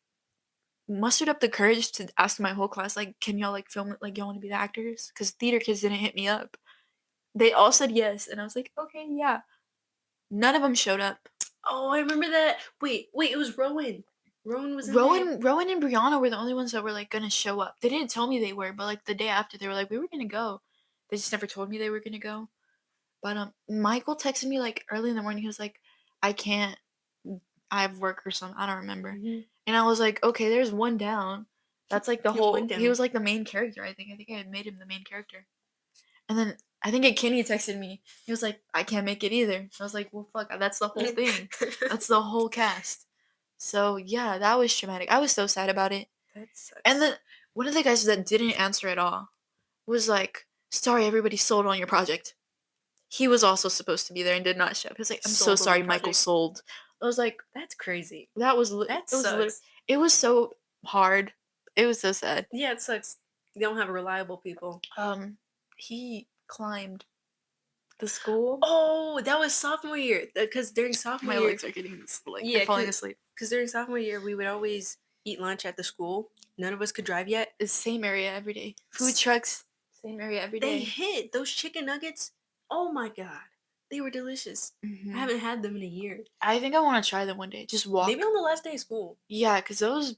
Speaker 2: mustered up the courage to ask my whole class, like, can y'all like film it? Like, y'all want to be the actors? Because theater kids didn't hit me up. They all said yes, and I was like, okay, yeah. None of them showed up.
Speaker 1: Oh, I remember that. Wait, it was Rowan. Rowan was in that.
Speaker 2: Rowan and Brianna were the only ones that were like gonna show up. They didn't tell me they were, but like the day after, they were like, we were gonna go. They just never told me they were gonna go. But Michael texted me like early in the morning. He was like, I can't. I have work or something. I don't remember.
Speaker 1: Mhm.
Speaker 2: And I was like, okay, there's one down. That's like the
Speaker 1: Yeah, one
Speaker 2: whole. He
Speaker 1: down.
Speaker 2: was like the main character. I think I had made him the main character. And then I think Kenny texted me. He was like, I can't make it either. I was like, well, fuck, that's the whole thing. That's the whole cast. So yeah, that was traumatic. I was so sad about it.
Speaker 1: That
Speaker 2: And
Speaker 1: sucks.
Speaker 2: then one of the guys that didn't answer at all was like, sorry, everybody sold on your project. He was also supposed to be there and did not show up. He was like, I'm so
Speaker 1: Sold on the
Speaker 2: sorry, Michael
Speaker 1: project.
Speaker 2: sold. I was like,
Speaker 1: That's crazy.
Speaker 2: that was
Speaker 1: That
Speaker 2: it was literally
Speaker 1: sucks.
Speaker 2: it was so hard. It was so sad.
Speaker 1: Yeah, it sucks. You don't have reliable people.
Speaker 2: He climbed the school.
Speaker 1: Oh, that was sophomore year. Because during sophomore
Speaker 2: My
Speaker 1: year,
Speaker 2: legs are getting like they're
Speaker 1: yeah,
Speaker 2: falling asleep.
Speaker 1: because during sophomore year we would always eat lunch at the school. None of us could drive yet.
Speaker 2: It's same area every day. Food
Speaker 1: S-
Speaker 2: trucks, same area every
Speaker 1: They
Speaker 2: day.
Speaker 1: hit those chicken nuggets. Oh my god, they were delicious. I
Speaker 2: Hmm.
Speaker 1: haven't had them in a year.
Speaker 2: I think I want to try them one day. Just
Speaker 1: Maybe
Speaker 2: walk.
Speaker 1: on the last day of school.
Speaker 2: Yeah, cause those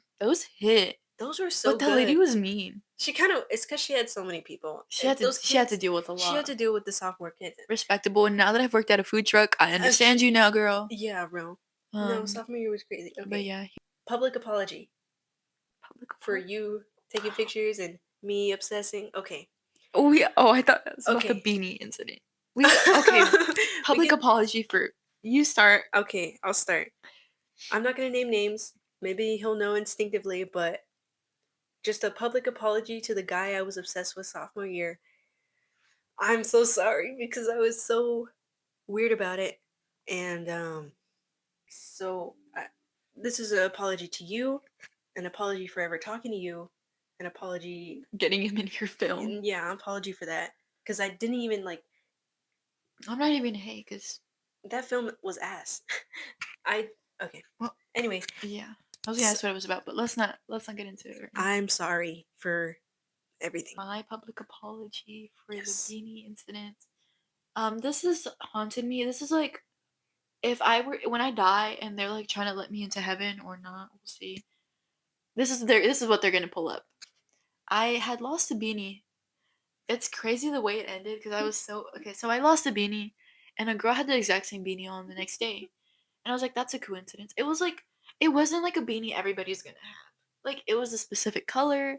Speaker 2: hit.
Speaker 1: Those were so
Speaker 2: But the lady
Speaker 1: good.
Speaker 2: was mean.
Speaker 1: She kind of. It's because she had so many people. Those
Speaker 2: She had to
Speaker 1: kids.
Speaker 2: deal with a
Speaker 1: She had
Speaker 2: lot.
Speaker 1: to deal with the sophomore kids.
Speaker 2: Respectable. And now that I've worked at a food truck, I understand
Speaker 1: Sh-
Speaker 2: you now, girl.
Speaker 1: yeah, bro. No,
Speaker 2: Um,
Speaker 1: sophomore year was crazy.
Speaker 2: but
Speaker 1: Okay,
Speaker 2: yeah,
Speaker 1: public apology
Speaker 2: public
Speaker 1: for
Speaker 2: apology.
Speaker 1: you taking pictures and me obsessing. Okay,
Speaker 2: Oh yeah. Oh, I thought that was about the
Speaker 1: okay.
Speaker 2: beanie incident. Okay.
Speaker 1: We
Speaker 2: Public
Speaker 1: could.
Speaker 2: apology for you start.
Speaker 1: Okay, I'll start. I'm not gonna name names. Maybe he'll know instinctively, but just a public apology to the guy I was obsessed with sophomore year. I'm so sorry because I was so weird about it, and so this is an apology to you, an apology for ever talking to you, an apology.
Speaker 2: Getting him in your film.
Speaker 1: Yeah, an apology for that because I didn't even like
Speaker 2: I'm not even hey, cause
Speaker 1: that film was ass. I okay.
Speaker 2: well,
Speaker 1: Anyway,
Speaker 2: yeah. I was gonna
Speaker 1: so
Speaker 2: ask what it was about, but let's not get into it right now.
Speaker 1: I'm sorry for everything.
Speaker 2: My public apology for the
Speaker 1: Yes.
Speaker 2: beanie incident. This has haunted me. This is like if I were when I die and they're like trying to let me into heaven or not, we'll see. This is what they're gonna pull up. I had lost a beanie. It's crazy the way it ended because I was so okay. So I lost a beanie, and a girl had the exact same beanie on the next day, and I was like, "That's a coincidence." It was like it wasn't like a beanie everybody's gonna have. Like it was a specific color,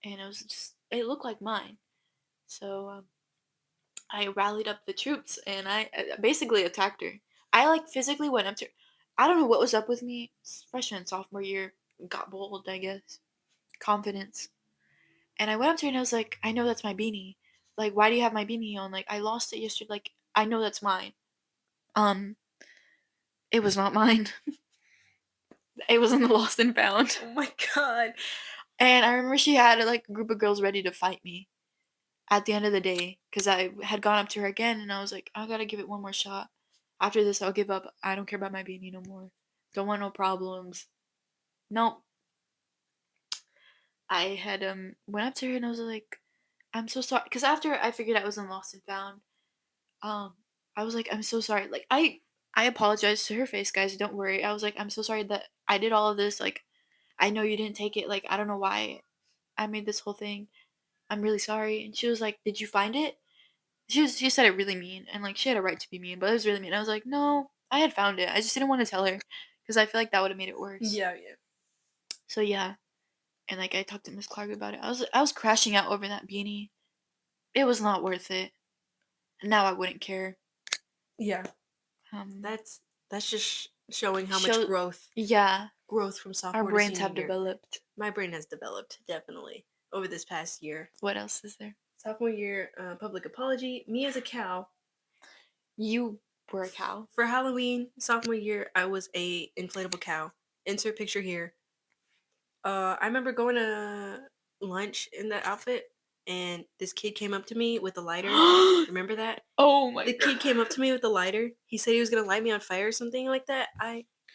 Speaker 2: and it was just it looked like mine. So I rallied up the troops, and I basically attacked her. I like physically went up to her. I don't know what was up with me. Freshman and sophomore year, got bold, I guess, confidence. And I went up to her and I was like, I know that's my beanie. Like, why do you have my beanie on? Like, I lost it yesterday. Like, I know that's mine. Um, it was not mine. It was in the lost and found.
Speaker 1: Oh my god.
Speaker 2: And I remember she had like a group of girls ready to fight me at the end of the day because I had gone up to her again and I was like, I gotta give it one more shot. After this, I'll give up. I don't care about my beanie no more. Don't want no problems. Nope. I had went up to her and I was like, I'm so sorry because after I figured I was in lost and found, um I was like, I'm so sorry. Like I apologized to her face, guys. Don't worry. I was like, I'm so sorry that I did all of this. Like I know you didn't take it. Like I don't know why I made this whole thing. I'm really sorry. And she was like, did you find it? She said it really mean and like she had a right to be mean, but it was really mean. I was like, no, I had found it. I just didn't want to tell her because I feel like that would have made it worse.
Speaker 1: Yeah, yeah.
Speaker 2: So yeah, and like I talked to Miss Clark about it. I was crashing out over that beanie. It was not worth it. Now I wouldn't care.
Speaker 1: Yeah.
Speaker 2: Um,
Speaker 1: That's just showing how much
Speaker 2: show
Speaker 1: growth
Speaker 2: yeah,
Speaker 1: growth from
Speaker 2: our
Speaker 1: sophomore to
Speaker 2: brains
Speaker 1: senior
Speaker 2: have
Speaker 1: year.
Speaker 2: developed.
Speaker 1: My brain has developed definitely over this past year.
Speaker 2: What else is there?
Speaker 1: Sophomore year, public apology. Me as a cow.
Speaker 2: You were a cow.
Speaker 1: For Halloween, sophomore year, I was a inflatable cow. Insert picture here. I remember going to lunch in that outfit, and this kid came up to me with a lighter. Remember that?
Speaker 2: Oh my
Speaker 1: The kid came up to me with a lighter. He said he was gonna light me on fire or something like that.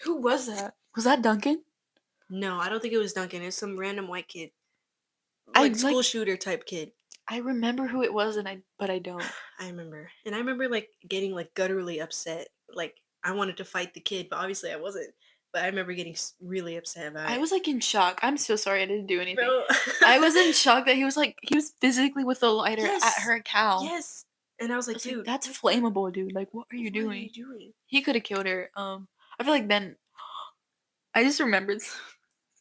Speaker 2: Who was that? Was that Duncan?
Speaker 1: No, I don't think it was Duncan. It was some random white kid,
Speaker 2: I
Speaker 1: like school shooter type kid.
Speaker 2: I remember who it was, but I don't.
Speaker 1: I remember, and I remember like getting like gutturally upset. Like I wanted to fight the kid, but obviously I wasn't. But I remember getting really upset about
Speaker 2: I
Speaker 1: it.
Speaker 2: was like in shock. I'm so sorry I didn't do anything.
Speaker 1: Bro,
Speaker 2: I was in shock that he was physically with a lighter at
Speaker 1: yes,
Speaker 2: her cow.
Speaker 1: yes, and I was
Speaker 2: I
Speaker 1: like,
Speaker 2: was like,
Speaker 1: dude,
Speaker 2: that's
Speaker 1: what,
Speaker 2: flammable, dude. Like, what are you
Speaker 1: what are you
Speaker 2: doing?
Speaker 1: doing?
Speaker 2: He could have killed her. I feel like then I just remembered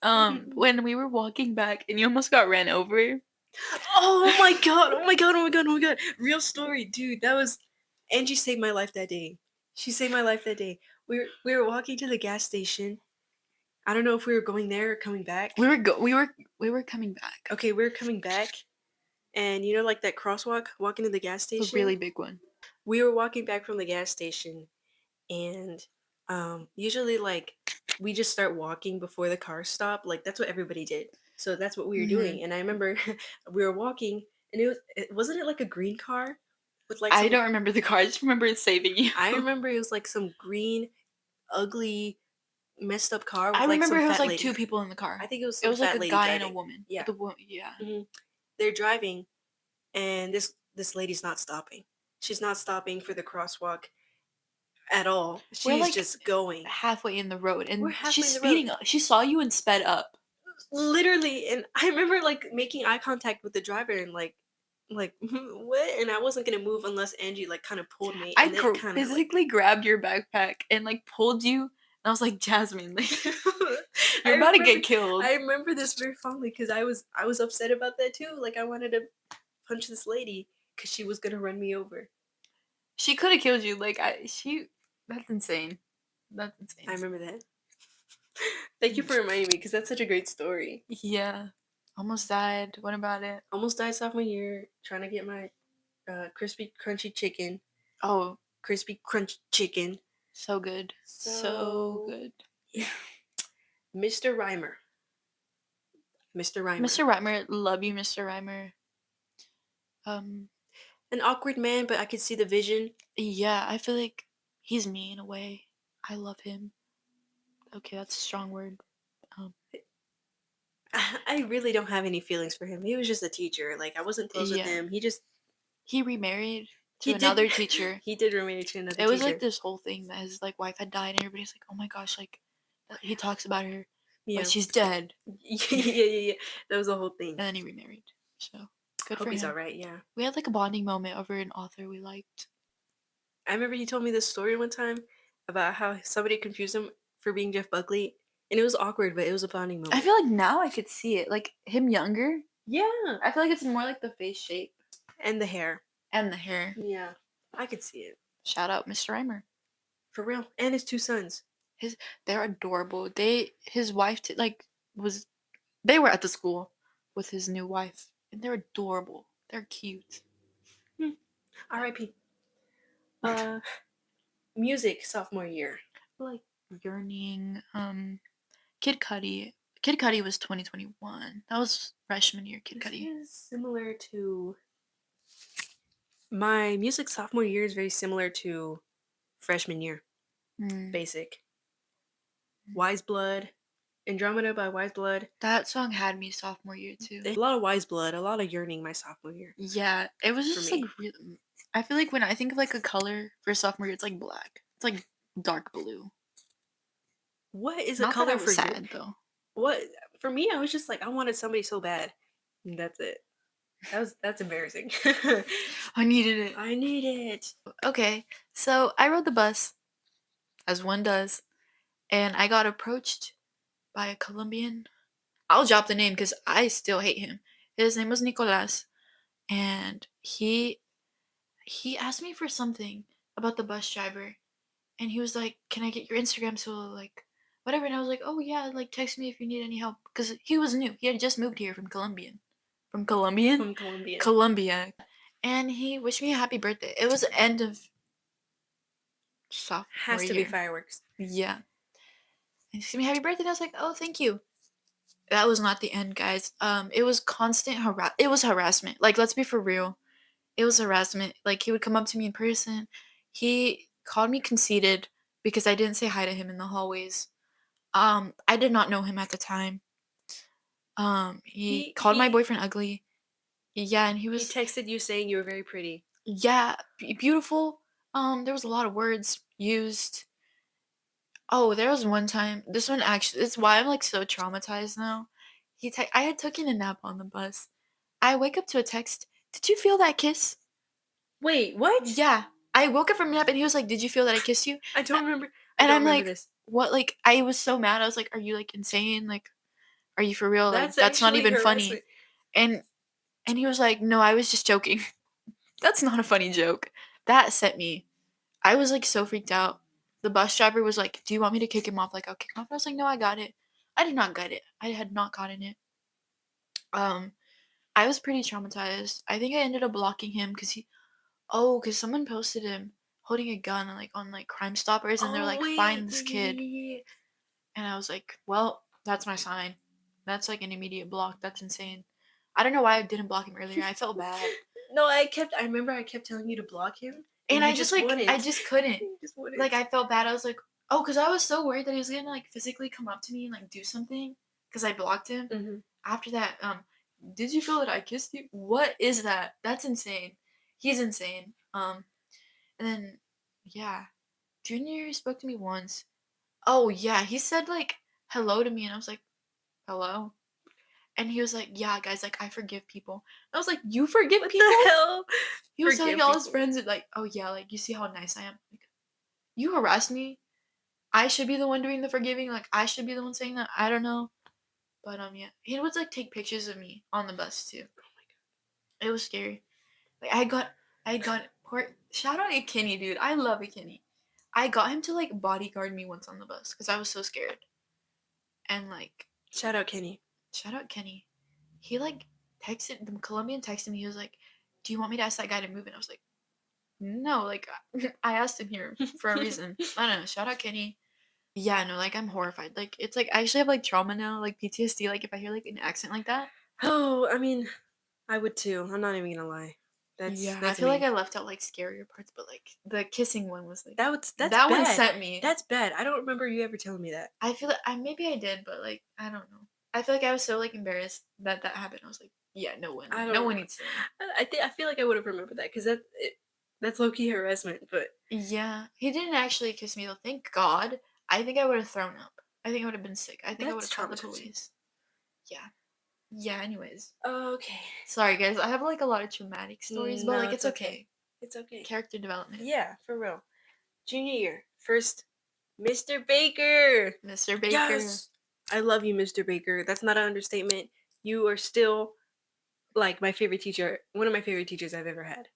Speaker 2: when we were walking back and you almost got ran over.
Speaker 1: Oh my god! Oh my god! Oh my god! Oh my god! Real story, dude. That was Angie saved my life that day. She saved my life that day. We were walking to the gas station. I don't know if we were going there or coming back.
Speaker 2: We were coming back.
Speaker 1: Okay, we were coming back, and you know, like that crosswalk, walking to the gas
Speaker 2: The
Speaker 1: station.
Speaker 2: really big one.
Speaker 1: We were walking back from the gas station, and usually like we just start walking before the cars stop. Like that's what everybody did. So that's what we were
Speaker 2: Mhm.
Speaker 1: doing. And I remember we were walking, and wasn't it like a green car with like
Speaker 2: I
Speaker 1: some.
Speaker 2: don't remember the car. I just remember it saving you.
Speaker 1: I remember it was like some green, ugly, messed up car
Speaker 2: I
Speaker 1: with like
Speaker 2: remember
Speaker 1: some
Speaker 2: it was
Speaker 1: fat
Speaker 2: like
Speaker 1: lady.
Speaker 2: two people in the car.
Speaker 1: I think it was
Speaker 2: It
Speaker 1: some
Speaker 2: was like
Speaker 1: fat
Speaker 2: a
Speaker 1: lady
Speaker 2: guy and a
Speaker 1: driving.
Speaker 2: woman.
Speaker 1: Yeah.
Speaker 2: Yeah.
Speaker 1: They're driving, and this lady's not stopping. She's not stopping for the crosswalk at all.
Speaker 2: We're
Speaker 1: She's
Speaker 2: like
Speaker 1: just going.
Speaker 2: halfway in the road
Speaker 1: We're
Speaker 2: and she's
Speaker 1: halfway in the road.
Speaker 2: speeding up. She saw you and sped up.
Speaker 1: Literally, and I remember like making eye contact with the driver and like what? And I wasn't gonna move unless Angie like kind of pulled me,
Speaker 2: I
Speaker 1: and it kind of like
Speaker 2: physically grabbed your backpack and like pulled you. And I was like, Jasmine, like
Speaker 1: I
Speaker 2: you're about to
Speaker 1: remember
Speaker 2: get killed.
Speaker 1: I remember this very fondly because I was upset about that too. Like I wanted to punch this lady because she was gonna run me over.
Speaker 2: She could have killed you. That's insane. That's
Speaker 1: I
Speaker 2: insane.
Speaker 1: remember that. Thank you for reminding me because that's such a great story.
Speaker 2: Yeah. Almost died. What about it?
Speaker 1: Almost died sophomore year trying to get my crispy crunchy chicken.
Speaker 2: Oh,
Speaker 1: Crispy crunch chicken.
Speaker 2: so good. So
Speaker 1: So
Speaker 2: good.
Speaker 1: yeah, Mr. Rhymer. Mr. Rhymer.
Speaker 2: Mr. Reimer, love you, Mr. Reimer. Um,
Speaker 1: An awkward man, but I could see the vision.
Speaker 2: yeah, I feel like he's me in a way. I love him. Okay, that's a strong word. Um,
Speaker 1: I really don't have any feelings for him. He was just a teacher. Like I wasn't close with
Speaker 2: yeah,
Speaker 1: him.
Speaker 2: he remarried to
Speaker 1: He did
Speaker 2: another teacher.
Speaker 1: he did remain to another
Speaker 2: It was like
Speaker 1: teacher.
Speaker 2: this whole thing that his like wife had died, and everybody's like, "Oh my gosh!" Like he talks about her like
Speaker 1: Yeah.
Speaker 2: she's dead,
Speaker 1: Yeah. That was the whole thing.
Speaker 2: and then he remarried. So good
Speaker 1: Hope
Speaker 2: for
Speaker 1: he's
Speaker 2: him.
Speaker 1: alright, yeah.
Speaker 2: We had like a bonding moment over an author we liked.
Speaker 1: I remember he told me this story one time about how somebody confused him for being Jeff Buckley. And it was awkward, but it was a bonding
Speaker 2: I
Speaker 1: moment.
Speaker 2: feel like now I could see it, like him younger.
Speaker 1: Yeah.
Speaker 2: I feel like it's more like the face shape
Speaker 1: And the hair.
Speaker 2: and the hair.
Speaker 1: Yeah. I could see it.
Speaker 2: Shout out Mr. Reimer.
Speaker 1: For real. And his two sons.
Speaker 2: They're adorable. His wife was they were at the school with his new wife and they're adorable. They're cute.
Speaker 1: R.I.P. Uh music sophomore year.
Speaker 2: Like yearning. Kid Cudi. Kid Cudi was 2021. That was freshman year. Kid
Speaker 1: This
Speaker 2: Cudi.
Speaker 1: is similar to my music sophomore year is very similar to freshman year.
Speaker 2: Mm.
Speaker 1: Basic. Wise Blood. Andromeda by Wise Blood.
Speaker 2: That song had me sophomore year too.
Speaker 1: A lot of Wise Blood, a lot of yearning my sophomore year.
Speaker 2: Yeah, it was
Speaker 1: For
Speaker 2: just
Speaker 1: me.
Speaker 2: like really. I feel like when I think of like a color for sophomore year, it's like black. It's like dark blue.
Speaker 1: What is a
Speaker 2: Not that I
Speaker 1: color for
Speaker 2: was
Speaker 1: you?
Speaker 2: sad though.
Speaker 1: What for me? I was just like I wanted somebody so bad. And that's it. That's embarrassing.
Speaker 2: I needed it.
Speaker 1: I need it.
Speaker 2: Okay, so I rode the bus, as one does, and I got approached by a Colombian. I'll drop the name because I still hate him. His name was Nicolas, and he asked me for something about the bus driver, and he was like, "Can I get your Instagram so like whatever. And I was like, oh yeah, like text me if you need any help, because he was new. He had just moved here from
Speaker 1: From Colombia.
Speaker 2: Colombia, and he wished me a happy birthday. It was the end of sophomore
Speaker 1: Has to be
Speaker 2: year.
Speaker 1: fireworks.
Speaker 2: Yeah, and he said me happy birthday. And I was like, oh, thank you. That was not the end, guys. It was constant It was harassment. Like, let's be for real. It was harassment. Like, he would come up to me in person. He called me conceited because I didn't say hi to him in the hallways. I did not know him at the time. He
Speaker 1: He
Speaker 2: called my
Speaker 1: he
Speaker 2: boyfriend ugly. Yeah, and he
Speaker 1: he
Speaker 2: was,
Speaker 1: texted you saying you were very pretty.
Speaker 2: yeah, beautiful. There was a lot of words used. Oh, there was one time. This one actually. It's why I'm like so traumatized now. I had taken a nap on the bus. I wake up to a text. Did you feel that kiss?
Speaker 1: Wait, what?
Speaker 2: Yeah. I woke up from a nap and he was like, "Did you feel that I kissed you?"
Speaker 1: I don't remember. I
Speaker 2: And
Speaker 1: don't
Speaker 2: I'm
Speaker 1: remember
Speaker 2: like,
Speaker 1: this.
Speaker 2: "What?" Like, I was so mad. I was like, "Are you like insane? Like, are you for real? Like,
Speaker 1: That's
Speaker 2: that's not
Speaker 1: actually
Speaker 2: even funny."
Speaker 1: harassment.
Speaker 2: And he was like, "No, I was just joking." That's not a funny joke. That set me. I was like so freaked out. The bus driver was like, "Do you want me to kick him off?" Like, I'll kick him off. I was like, "No, I got it." I did not get it. I had not gotten it. Um, I was pretty traumatized. I think I ended up blocking him because someone posted him holding a gun like on like Crime Stoppers, and they're
Speaker 1: Oh
Speaker 2: like,
Speaker 1: wait,
Speaker 2: "Find
Speaker 1: yeah,
Speaker 2: this
Speaker 1: yeah, yeah,
Speaker 2: kid,"
Speaker 1: yeah, yeah.
Speaker 2: and I was like, "Well, that's my sign. That's like an immediate block. That's insane." I don't know why I didn't block him earlier. I felt bad,
Speaker 1: No, I remember I kept telling you to block him,
Speaker 2: and
Speaker 1: and you just
Speaker 2: I
Speaker 1: wouldn't.
Speaker 2: just couldn't.
Speaker 1: You just wouldn't.
Speaker 2: Like, I felt bad. I was like, oh, because I was so worried that he was gonna like physically come up to me and like do something because I blocked him.
Speaker 1: Hmm.
Speaker 2: After that, did you feel that I kissed you? What is that? That's insane. He's insane. And then yeah, junior year he spoke to me once. Oh yeah, he said like hello to me, and I was like, hello. And he was like, yeah, guys, like I forgive people. I was like, you forgive
Speaker 1: What the
Speaker 2: people?
Speaker 1: hell?
Speaker 2: He was telling
Speaker 1: Forgive
Speaker 2: all his
Speaker 1: people.
Speaker 2: friends that like, oh yeah, like you see how nice I am. Like, you harassed me. I should be the one doing the forgiving. Like I should be the one saying that. I don't know. But yeah, he would like take pictures of me on the bus too. It was scary. Like I got poor shout out to Kenny, dude. I love a Kenny. I got him to like bodyguard me once on the bus because I was so scared. And like
Speaker 1: Shout out Kenny.
Speaker 2: shout out Kenny. He like texted the Colombian texted me. He was like, "Do you want me to ask that guy to move?" And I was like, "No." Like I asked him here for a reason. I don't know. Shout out Kenny. Yeah, no, like I'm horrified. Like it's like I actually have like trauma now, like PTSD. Like if I hear like an accent like that,
Speaker 1: Oh, I mean, I would too. I'm not even gonna lie.
Speaker 2: yeah, I
Speaker 1: That's
Speaker 2: feel like
Speaker 1: me.
Speaker 2: I left out like scarier parts, but like the kissing one was like
Speaker 1: That's
Speaker 2: that one
Speaker 1: bad.
Speaker 2: sent me.
Speaker 1: That's bad. I don't remember you ever telling me that.
Speaker 2: I feel like maybe I did, but like I don't know. I feel like I was so like embarrassed that that happened. I was like, yeah,
Speaker 1: I don't
Speaker 2: no one
Speaker 1: remember.
Speaker 2: needs to know.
Speaker 1: I feel like I would have remembered that because that's low key harassment. But
Speaker 2: Yeah, he didn't actually kiss me though. Thank God. I think I would have thrown up. I think I would have been sick. I think I would
Speaker 1: that's
Speaker 2: have called the
Speaker 1: traumatizing.
Speaker 2: police. Yeah. Yeah. Anyways,
Speaker 1: Okay.
Speaker 2: sorry guys. I have like a lot of traumatic stories, but
Speaker 1: No,
Speaker 2: like
Speaker 1: it's
Speaker 2: it's
Speaker 1: okay.
Speaker 2: okay.
Speaker 1: It's okay.
Speaker 2: Character development.
Speaker 1: Yeah, for real. Junior year, first, Mr. Baker.
Speaker 2: Mr. Baker.
Speaker 1: Yes, I love you, Mr. Baker. That's not an understatement. You are still like my favorite teacher, one of my favorite teachers I've ever had,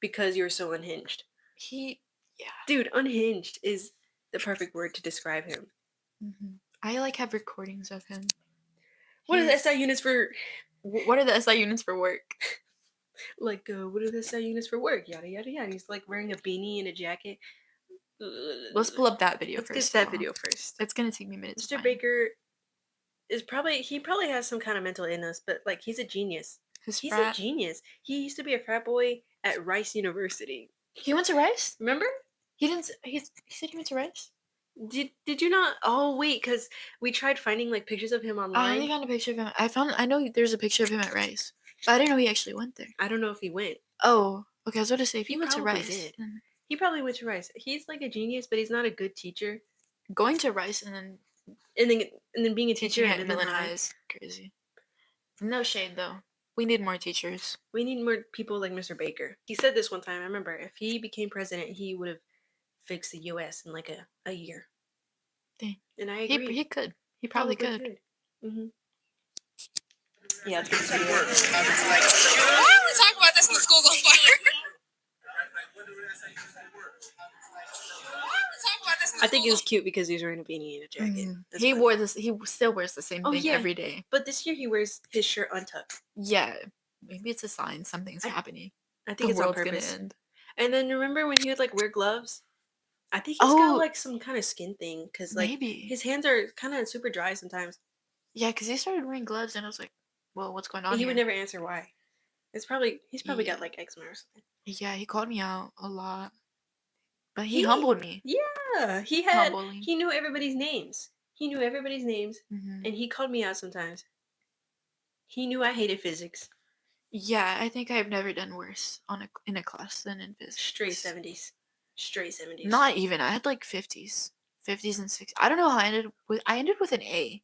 Speaker 1: because you're so unhinged.
Speaker 2: He. Yeah.
Speaker 1: Dude, unhinged is the perfect word to describe him.
Speaker 2: I like have recordings of him.
Speaker 1: What are the SI
Speaker 2: He's.
Speaker 1: units for?
Speaker 2: What are the SI units for work?
Speaker 1: Like, what are the SI units for work? Yada yada yada. And he's like wearing a beanie and a jacket.
Speaker 2: Let's pull up that video
Speaker 1: Let's get
Speaker 2: first.
Speaker 1: that
Speaker 2: Hold on.
Speaker 1: video first.
Speaker 2: It's gonna take me a minute to
Speaker 1: Mr.
Speaker 2: find
Speaker 1: Baker is probably has some kind of mental illness, but like he's a genius.
Speaker 2: his
Speaker 1: He's a
Speaker 2: frat.
Speaker 1: genius. He used to be a frat boy at Rice University.
Speaker 2: He went to Rice.
Speaker 1: Remember?
Speaker 2: He didn't. He said he went to Rice.
Speaker 1: Did you not? Oh wait, because we tried finding like pictures of him
Speaker 2: I only
Speaker 1: online.
Speaker 2: found a picture of him. I know there's a picture of him at Rice, but I didn't know he actually went there.
Speaker 1: I don't know if he went.
Speaker 2: Oh, okay. I was about to say if
Speaker 1: He
Speaker 2: he went to
Speaker 1: probably
Speaker 2: Rice,
Speaker 1: did.
Speaker 2: then
Speaker 1: He probably went to Rice. He's like a genius, but he's not a good teacher.
Speaker 2: going to Rice and then
Speaker 1: And then being a teacher
Speaker 2: teaching
Speaker 1: at
Speaker 2: at
Speaker 1: Midland
Speaker 2: Midland
Speaker 1: High.
Speaker 2: High is crazy. No shade though. We need more teachers.
Speaker 1: We need more people like Mr. Baker. He said this one time. I remember if he became president, he would have fixed the U.S. in like a year.
Speaker 2: Dang.
Speaker 1: And I
Speaker 2: He
Speaker 1: agree.
Speaker 2: could. He probably could.
Speaker 1: could. Hmm. Yeah, let's get this video.
Speaker 3: Why are we talking about this and the school's on fire? Why are we talking about this and
Speaker 1: I think it was cute because he was wearing a beanie and a jacket. That's
Speaker 2: He
Speaker 1: funny.
Speaker 2: wore this. He still wears the same
Speaker 1: Oh
Speaker 2: thing
Speaker 1: yeah,
Speaker 2: every day.
Speaker 1: but this year he wears his shirt untucked.
Speaker 2: Yeah, maybe it's a sign something's
Speaker 1: I,
Speaker 2: happening.
Speaker 1: I
Speaker 2: The
Speaker 1: think it's on
Speaker 2: world's gonna
Speaker 1: purpose.
Speaker 2: end.
Speaker 1: And then remember when he would like wear gloves? I think he's got
Speaker 2: Oh,
Speaker 1: like some kind of skin thing because like
Speaker 2: maybe.
Speaker 1: his hands are kind of super dry sometimes,
Speaker 2: Yeah, because he started wearing gloves, and I was like, "Well, what's going on
Speaker 1: and he would
Speaker 2: here?"
Speaker 1: never answer why. He's probably
Speaker 2: Yeah,
Speaker 1: got like eczema or something.
Speaker 2: yeah, he called me out a lot, but he
Speaker 1: He
Speaker 2: humbled me.
Speaker 1: yeah
Speaker 2: Humbling.
Speaker 1: he knew everybody's names. He knew everybody's names,
Speaker 2: Hmm.
Speaker 1: and he called me out sometimes. He knew I hated physics.
Speaker 2: Yeah, I think I've never done worse in a class than in
Speaker 1: Straight
Speaker 2: physics.
Speaker 1: 70s. Straight 70s.
Speaker 2: Not even. I had like 50s and 60s. I don't know how I ended with an A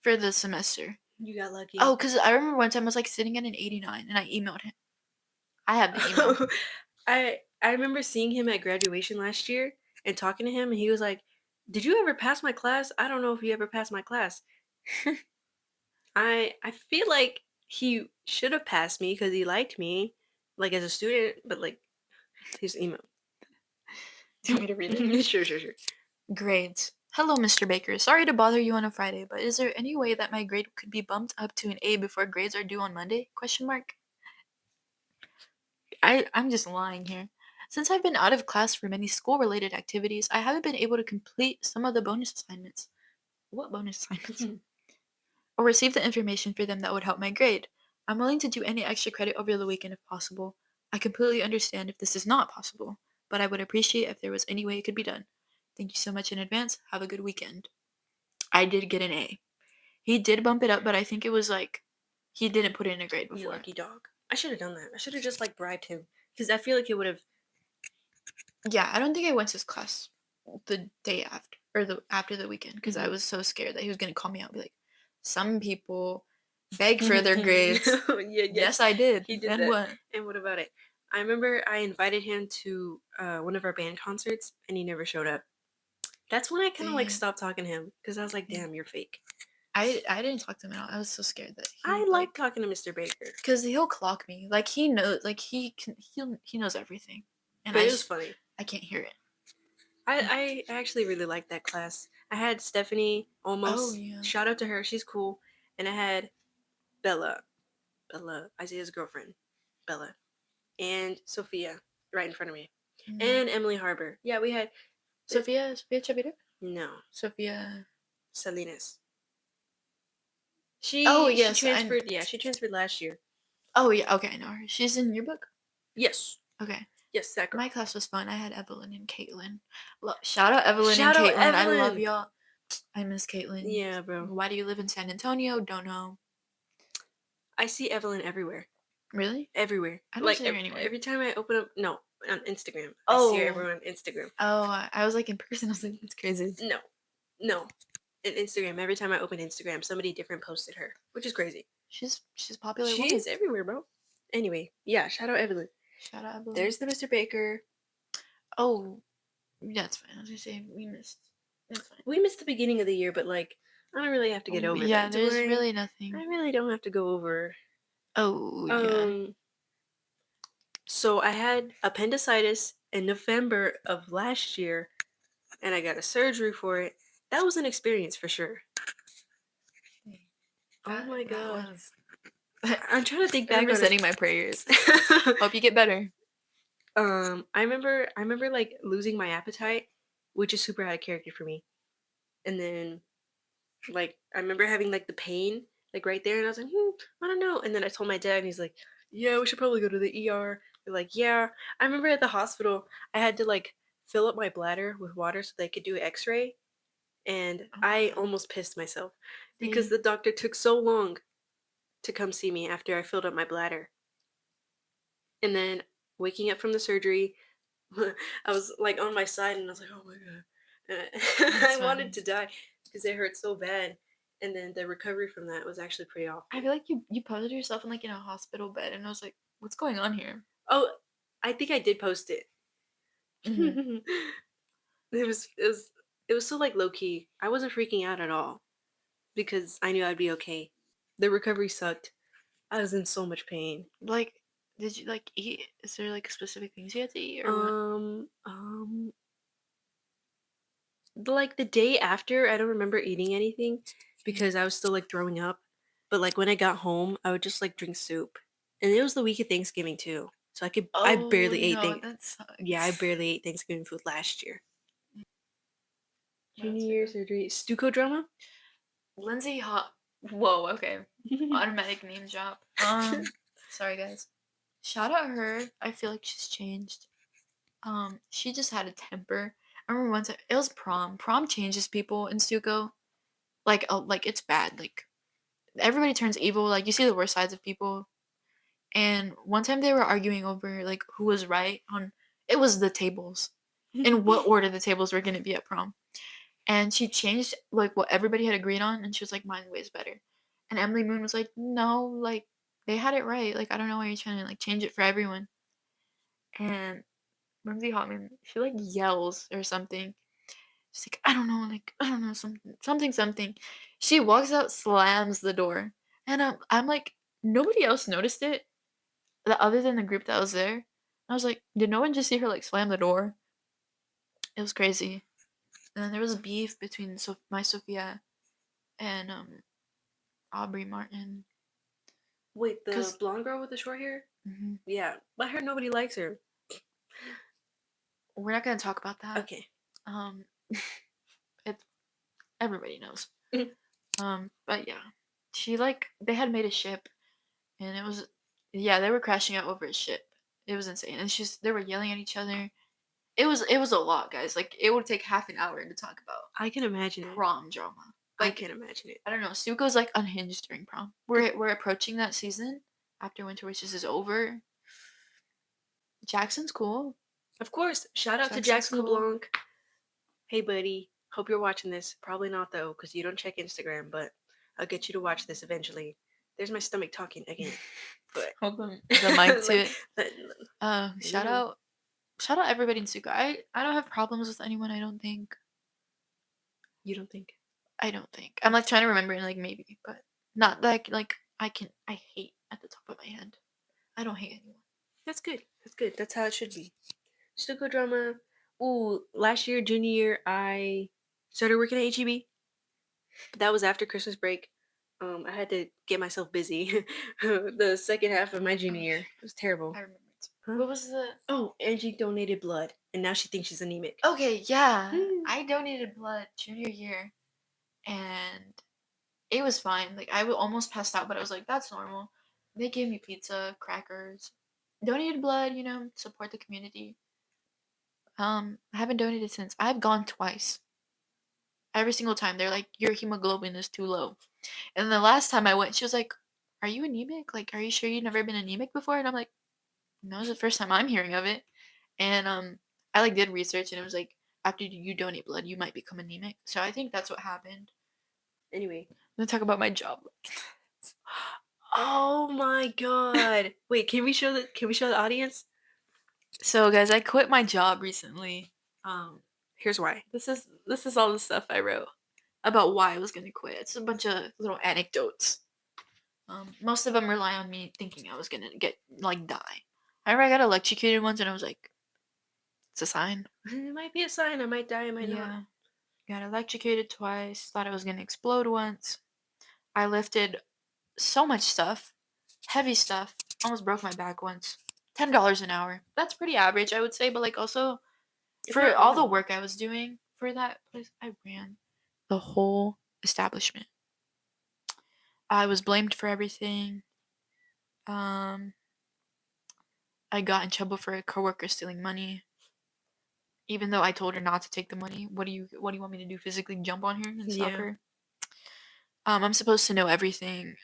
Speaker 2: for the semester.
Speaker 1: You got lucky.
Speaker 2: Oh, because I remember one time I was like sitting at an 89 and I emailed him. I have the email.
Speaker 1: I remember seeing him at graduation last year and talking to him, and he was like, "Did you ever pass my class? I don't know if you ever passed my class." I feel like he should have passed me because he liked me, like as a student. But like his email.
Speaker 2: Do you want me to read it?
Speaker 1: Sure.
Speaker 2: Grades. Hello, Mr. Baker. Sorry to bother you on a Friday, but is there any way that my grade could be bumped up to an A before grades are due on Monday? Question mark. I'm just lying here. Since I've been out of class for many school-related activities, I haven't been able to complete some of the bonus assignments. What bonus assignments? Or receive the information for them that would help my grade. I'm willing to do any extra credit over the weekend if possible. I completely understand if this is not possible, but I would appreciate if there was any way it could be done. Thank you so much in advance. Have a good weekend. I did get an A. He did bump it up, but I think it was like he didn't put it in a grade
Speaker 1: You
Speaker 2: before.
Speaker 1: lucky dog. I should have done that. I should have just like bribed him because I feel like it would have.
Speaker 2: Yeah, I don't think I went to his class the day after or the after the weekend because I was so scared that he was gonna call me out and be like, "Some people beg for their grades."
Speaker 1: Yeah,
Speaker 2: Yes, I did.
Speaker 1: he did
Speaker 2: And
Speaker 1: that.
Speaker 2: what?
Speaker 1: And what about it? I remember I invited him to one of our band concerts, and he never showed up. That's when I kind of like
Speaker 2: Dang.
Speaker 1: stopped talking to him because I was like,
Speaker 2: Yeah.
Speaker 1: "Damn, you're fake."
Speaker 2: I didn't talk to him at all. I was so scared that
Speaker 1: I
Speaker 2: he
Speaker 1: like
Speaker 2: like
Speaker 1: talking to Mr. Baker,
Speaker 2: because he'll clock me. Like he knows, like he knows everything, and
Speaker 1: but it was funny.
Speaker 2: I can't hear it.
Speaker 1: I actually really liked that class. I had Stephanie
Speaker 2: Oh
Speaker 1: almost.
Speaker 2: yeah.
Speaker 1: Shout out to her, she's cool. And I had Bella, Isaiah's girlfriend, Bella, and Sophia right in front of me,
Speaker 2: Mm.
Speaker 1: and Emily Harbor. Yeah, we had
Speaker 2: Sophia Chavira?
Speaker 1: no
Speaker 2: Sophia.
Speaker 1: Salinas.
Speaker 2: Oh
Speaker 1: She
Speaker 2: yes, I.
Speaker 1: transferred. Yeah, she transferred last year.
Speaker 2: Oh yeah, okay, I know her. She's in your book.
Speaker 1: Yes,
Speaker 2: Okay.
Speaker 1: yes, that girl.
Speaker 2: My class was fun. I had Evelyn and Caitlin. Shout out Evelyn and
Speaker 1: Shout out
Speaker 2: Caitlin. I love
Speaker 1: Evelyn.
Speaker 2: y'all. I miss Caitlin.
Speaker 1: Yeah, bro.
Speaker 2: Why do you live in San Antonio? Don't know.
Speaker 1: I see Evelyn everywhere.
Speaker 2: Really?
Speaker 1: Everywhere.
Speaker 2: I don't
Speaker 1: Like
Speaker 2: see her anywhere.
Speaker 1: every time I open up, no, on Instagram. I see her
Speaker 2: Oh.
Speaker 1: everywhere on Instagram.
Speaker 2: Oh, I was like in person. I was like, that's crazy.
Speaker 1: No, in Instagram. Every time I open Instagram, somebody different posted her, which is crazy.
Speaker 2: She's a popular
Speaker 1: She
Speaker 2: woman.
Speaker 1: is everywhere, bro. Anyway, yeah, shout out Evelyn.
Speaker 2: Shout out Evelyn.
Speaker 1: There's the Mr. Baker.
Speaker 2: Oh, that's fine. I was gonna say we missed. That's fine.
Speaker 1: We missed the beginning of the year, but like, I don't really have to get over
Speaker 2: Yeah,
Speaker 1: that.
Speaker 2: there's
Speaker 1: Do I?
Speaker 2: really nothing.
Speaker 1: I really don't have to go over.
Speaker 2: Oh yeah.
Speaker 1: So I had appendicitis in November of last year, and I got a surgery for it. That was an experience for sure. Oh my
Speaker 2: That
Speaker 1: god.
Speaker 2: was.
Speaker 1: I'm trying to think
Speaker 2: I
Speaker 1: back
Speaker 2: remember
Speaker 1: on
Speaker 2: sending my prayers. Hope you get better.
Speaker 1: I remember like losing my appetite, which is super out of character for me. And then like I remember having like the pain like right there, and I was like, I don't know. And then I told my dad, and he's like, yeah, we should probably go to the ER. They're like, yeah. I remember at the hospital, I had to like fill up my bladder with water so they could do an X-ray, and
Speaker 2: Oh my
Speaker 1: I
Speaker 2: God.
Speaker 1: almost pissed myself because
Speaker 2: Dang.
Speaker 1: the doctor took so long to come see me after I filled up my bladder. And then waking up from the surgery, I was like on my side, and I was like, oh my god.
Speaker 2: That's
Speaker 1: I
Speaker 2: funny.
Speaker 1: wanted to die because it hurt so bad. And then the recovery from that was actually pretty awful.
Speaker 2: I feel like you posted yourself in like in a hospital bed, and I was like, what's going on here?
Speaker 1: Oh, I think I did post it.
Speaker 2: Mm-hmm.
Speaker 1: it was so like low key. I wasn't freaking out at all because I knew I'd be okay. The recovery sucked. I was in so much pain.
Speaker 2: Like, did you like eat? Is there like specific things you had to eat or what?
Speaker 1: Um, um, like the day after, I don't remember eating anything because I was still like throwing up. But like when I got home, I would just like drink soup. And it was the week of Thanksgiving too. So I
Speaker 2: Oh
Speaker 1: barely ate
Speaker 2: no, that
Speaker 1: yeah, I
Speaker 2: sucks.
Speaker 1: barely ate Thanksgiving food last year.
Speaker 2: That's
Speaker 1: Junior year
Speaker 2: real.
Speaker 1: surgery. Stuco drama?
Speaker 2: Lindsay Hot. Whoa. Okay. Automatic name drop. Sorry guys. Shout out her. I feel like she's changed. She just had a temper. I remember one time it was prom. Prom changes people in Stuco. Like it's bad. Like everybody turns evil. Like you see the worst sides of people. And one time they were arguing over like who was right on. It was the tables, in what order the tables were gonna be at prom. And she changed like what everybody had agreed on, and she was like, "Mine way is better." And Emily Moon was like, "No, like they had it right. Like I don't know why you're trying to like change it for everyone." And Lindsay Hotman, she like yells or something. She's like, "I don't know, like I don't know something." She walks out, slams the door, and I'm like, nobody else noticed it, other than the group that was there. I was like, did no one just see her like slam the door? It was crazy. And then there was beef between my Sophia and Aubrey Martin.
Speaker 1: Wait, the
Speaker 2: Cause
Speaker 1: blonde girl with the short hair?
Speaker 2: mhm,
Speaker 1: Yeah, but I heard nobody likes her.
Speaker 2: we're not gonna talk about that.
Speaker 1: Okay.
Speaker 2: Um, it's everybody knows. But yeah, she like they had made a ship, and it was yeah they were crashing out over a ship. It was insane, and they were yelling at each other. It was a lot, guys. Like it would take half an hour to talk about
Speaker 1: I can imagine it.
Speaker 2: prom drama.
Speaker 1: I
Speaker 2: Like
Speaker 1: can imagine it.
Speaker 2: I don't know, Suko's like unhinged during prom. We're approaching that season after Winter Wishes is over. Jackson's cool.
Speaker 1: Of course, shout out to
Speaker 2: Jackson's
Speaker 1: Jackson
Speaker 2: cool.
Speaker 1: LeBlanc. Hey, buddy. Hope you're watching this. Probably not, though, because you don't check Instagram, but I'll get you to watch this eventually. There's my stomach talking again. But,
Speaker 2: Hold the mic to
Speaker 1: like,
Speaker 2: it.
Speaker 1: that- you
Speaker 2: Shout
Speaker 1: know,
Speaker 2: out shout out everybody in Suka. I don't have problems with anyone. I don't think.
Speaker 1: you don't think.
Speaker 2: I don't think. I'm like trying to remember and like maybe, but not like I hate at the top of my head. I don't hate anyone.
Speaker 1: That's good. That's good. That's how it should be. Stucco drama. Ooh, last year, junior year, I started working at HEB. But that was after Christmas break. I had to get myself busy. The second half of my junior year. It was terrible.
Speaker 2: I remember it.
Speaker 1: Huh?
Speaker 2: What was the
Speaker 1: Oh, Angie donated blood, and now she thinks she's anemic.
Speaker 2: Okay, yeah.
Speaker 1: Hmm.
Speaker 2: I donated blood junior year and it was fine. Like almost passed out, but I was like, that's normal. They gave me pizza, crackers, donated blood, support the community. I haven't donated since. I've gone twice. Every single time they're like, your hemoglobin is too low. And the last time I went, she was like, are you anemic? Like, are you sure you've never been anemic before? And I'm like, no, it's the first time I'm hearing of it. And I like did research and it was like after you donate blood, you might become anemic. So I think that's what happened.
Speaker 1: Anyway.
Speaker 2: Let's talk about my job.
Speaker 1: Oh my god. Wait, can we show the audience?
Speaker 2: So guys, I quit my job recently.
Speaker 1: Here's why.
Speaker 2: This is all the stuff I wrote about why I was gonna quit. It's a bunch of little anecdotes. Most of them rely on me thinking I was gonna die. I remember I got electrocuted once, and I was like, "It's a sign."
Speaker 1: It might be a sign. I might die, I might not.
Speaker 2: Yeah, got electrocuted twice. Thought I was gonna explode once. I lifted so much stuff, heavy stuff. Almost broke my back once. $10 an hour. That's pretty average, I would say. But like also
Speaker 1: It's
Speaker 2: for
Speaker 1: not
Speaker 2: all the
Speaker 1: horrible.
Speaker 2: work I was doing for that place, I ran the whole establishment. I was blamed for everything. Um, I got in trouble for a coworker stealing money, even though I told her not to take the money. What do you want me to do? Physically jump on her and stop
Speaker 1: Yeah.
Speaker 2: her? I'm supposed to know everything.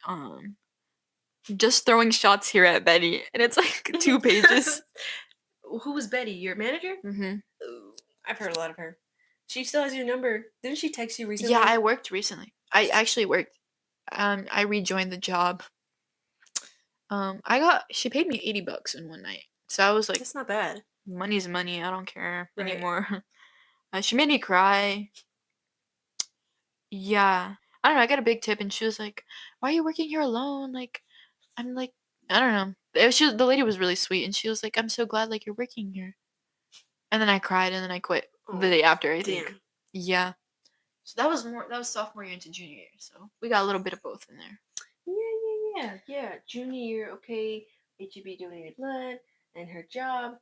Speaker 2: Just throwing shots here at Betty, and it's like 2 pages.
Speaker 1: Who was Betty? Your manager?
Speaker 2: Mm-hmm.
Speaker 1: Ooh, I've heard a lot of her. She still has your number. Didn't she text you
Speaker 2: Yeah,
Speaker 1: recently?
Speaker 2: I worked recently. I actually worked. I rejoined the job. She paid me $80 in one night, so I was like,
Speaker 1: That's not bad.
Speaker 2: money's money. I don't care
Speaker 1: Right.
Speaker 2: anymore. She made me cry. Yeah. I don't know. I got a big tip, and she was like, "Why are you working here alone?" Like, I'm like, I don't know. The lady was really sweet, and she was like, "I'm so glad like you're working here." And then I cried, and then I quit the
Speaker 1: Oh,
Speaker 2: day after. I think.
Speaker 1: damn.
Speaker 2: Yeah. So that was sophomore year into junior year. So we got a little bit of both in there.
Speaker 1: Yeah. Junior year, okay. HEB donated blood and her job.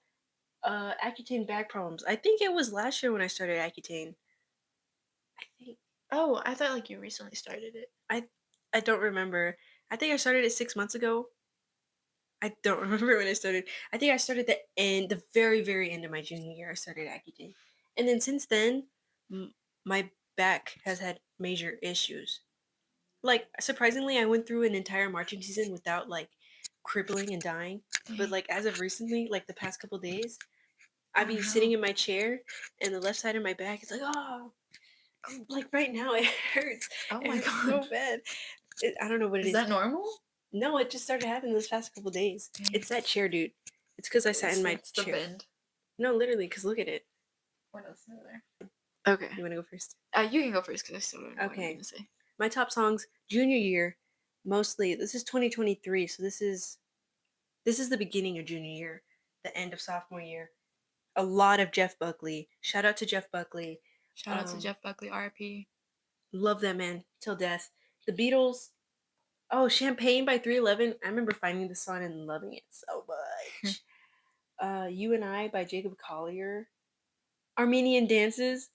Speaker 1: Accutane back problems. I think it was last year when I started Accutane. I think
Speaker 2: Oh, I thought like you recently started it.
Speaker 1: I don't remember. I think I started it 6 months ago. I don't remember when I started. I think I started the very, very end of my junior year. I started Accutane, and then since then, my back has had major issues. Like surprisingly, I went through an entire marching season without like crippling and dying. But like as of recently, like the past couple days, I'd be sitting in my chair, and the left side of my back is like, oh, like right now it hurts.
Speaker 2: Oh
Speaker 1: It
Speaker 2: my
Speaker 1: hurts
Speaker 2: god.
Speaker 1: so bad. I don't know what it
Speaker 2: Is
Speaker 1: is.
Speaker 2: that normal?
Speaker 1: No, it just started happening this past couple days.
Speaker 2: Dang.
Speaker 1: It's that chair, dude. It's because I sat in my
Speaker 2: It's the
Speaker 1: chair.
Speaker 2: bend.
Speaker 1: No, literally, because look at it.
Speaker 2: What else is there? Okay.
Speaker 1: You want to go first?
Speaker 2: You can go first because I still don't know what I'm
Speaker 1: Okay.
Speaker 2: gonna say.
Speaker 1: My top songs, junior year, mostly. This is 2023, so this is the beginning of junior year, the end of sophomore year. A lot of Jeff Buckley. Shout out to Jeff Buckley.
Speaker 2: Shout out to Jeff Buckley, RP.
Speaker 1: Love that man till death. The Beatles. Oh, Champagne by 311. I remember finding this song and loving it so much. You and I by Jacob Collier. Armenian Dances.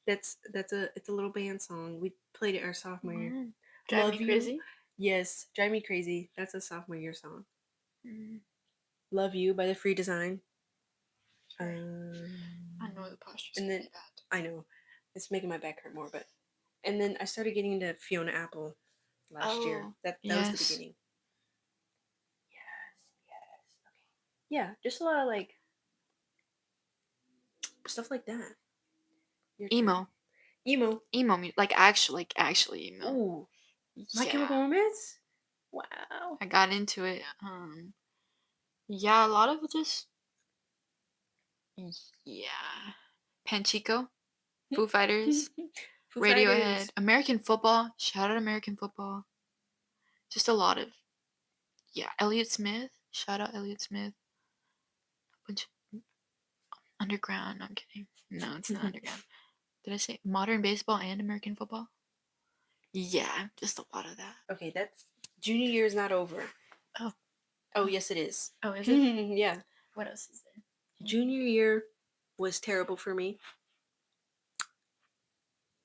Speaker 1: It's a little band song. We played it our sophomore year.
Speaker 2: Wow. Drive
Speaker 1: Love
Speaker 2: Me
Speaker 1: You.
Speaker 2: Crazy?
Speaker 1: Yes, Drive Me Crazy. That's a sophomore year song.
Speaker 2: Mm,
Speaker 1: Love You by the Free Design.
Speaker 2: sorry. I know the posture's
Speaker 1: And
Speaker 2: gonna
Speaker 1: then
Speaker 2: be bad.
Speaker 1: I know it's making my back hurt more, but and then I started getting into Fiona Apple last year. That was the
Speaker 2: Yes.
Speaker 1: beginning. Yes. Okay. Yeah, just a lot of like stuff like that. Your turn.
Speaker 2: Emo.
Speaker 1: Emo.
Speaker 2: Like actually emo.
Speaker 1: Ooh, My
Speaker 2: Yeah.
Speaker 1: Chemical Romance. Wow.
Speaker 2: I got into it. Yeah, a lot of just yeah. Panchico, Foo Fighters,
Speaker 1: Foo
Speaker 2: Radiohead,
Speaker 1: Fighters.
Speaker 2: American football. Shout out American football. Just a lot of Elliott Smith. Shout out Elliott Smith. A bunch of underground. No, I'm kidding. No, it's not underground. Did I say modern baseball and American football? Yeah, just a lot of that.
Speaker 1: Okay, that's junior year is not over.
Speaker 2: Oh.
Speaker 1: Oh, yes, it is.
Speaker 2: Oh, is it?
Speaker 1: Yeah.
Speaker 2: What else is there?
Speaker 1: Junior year was terrible for me.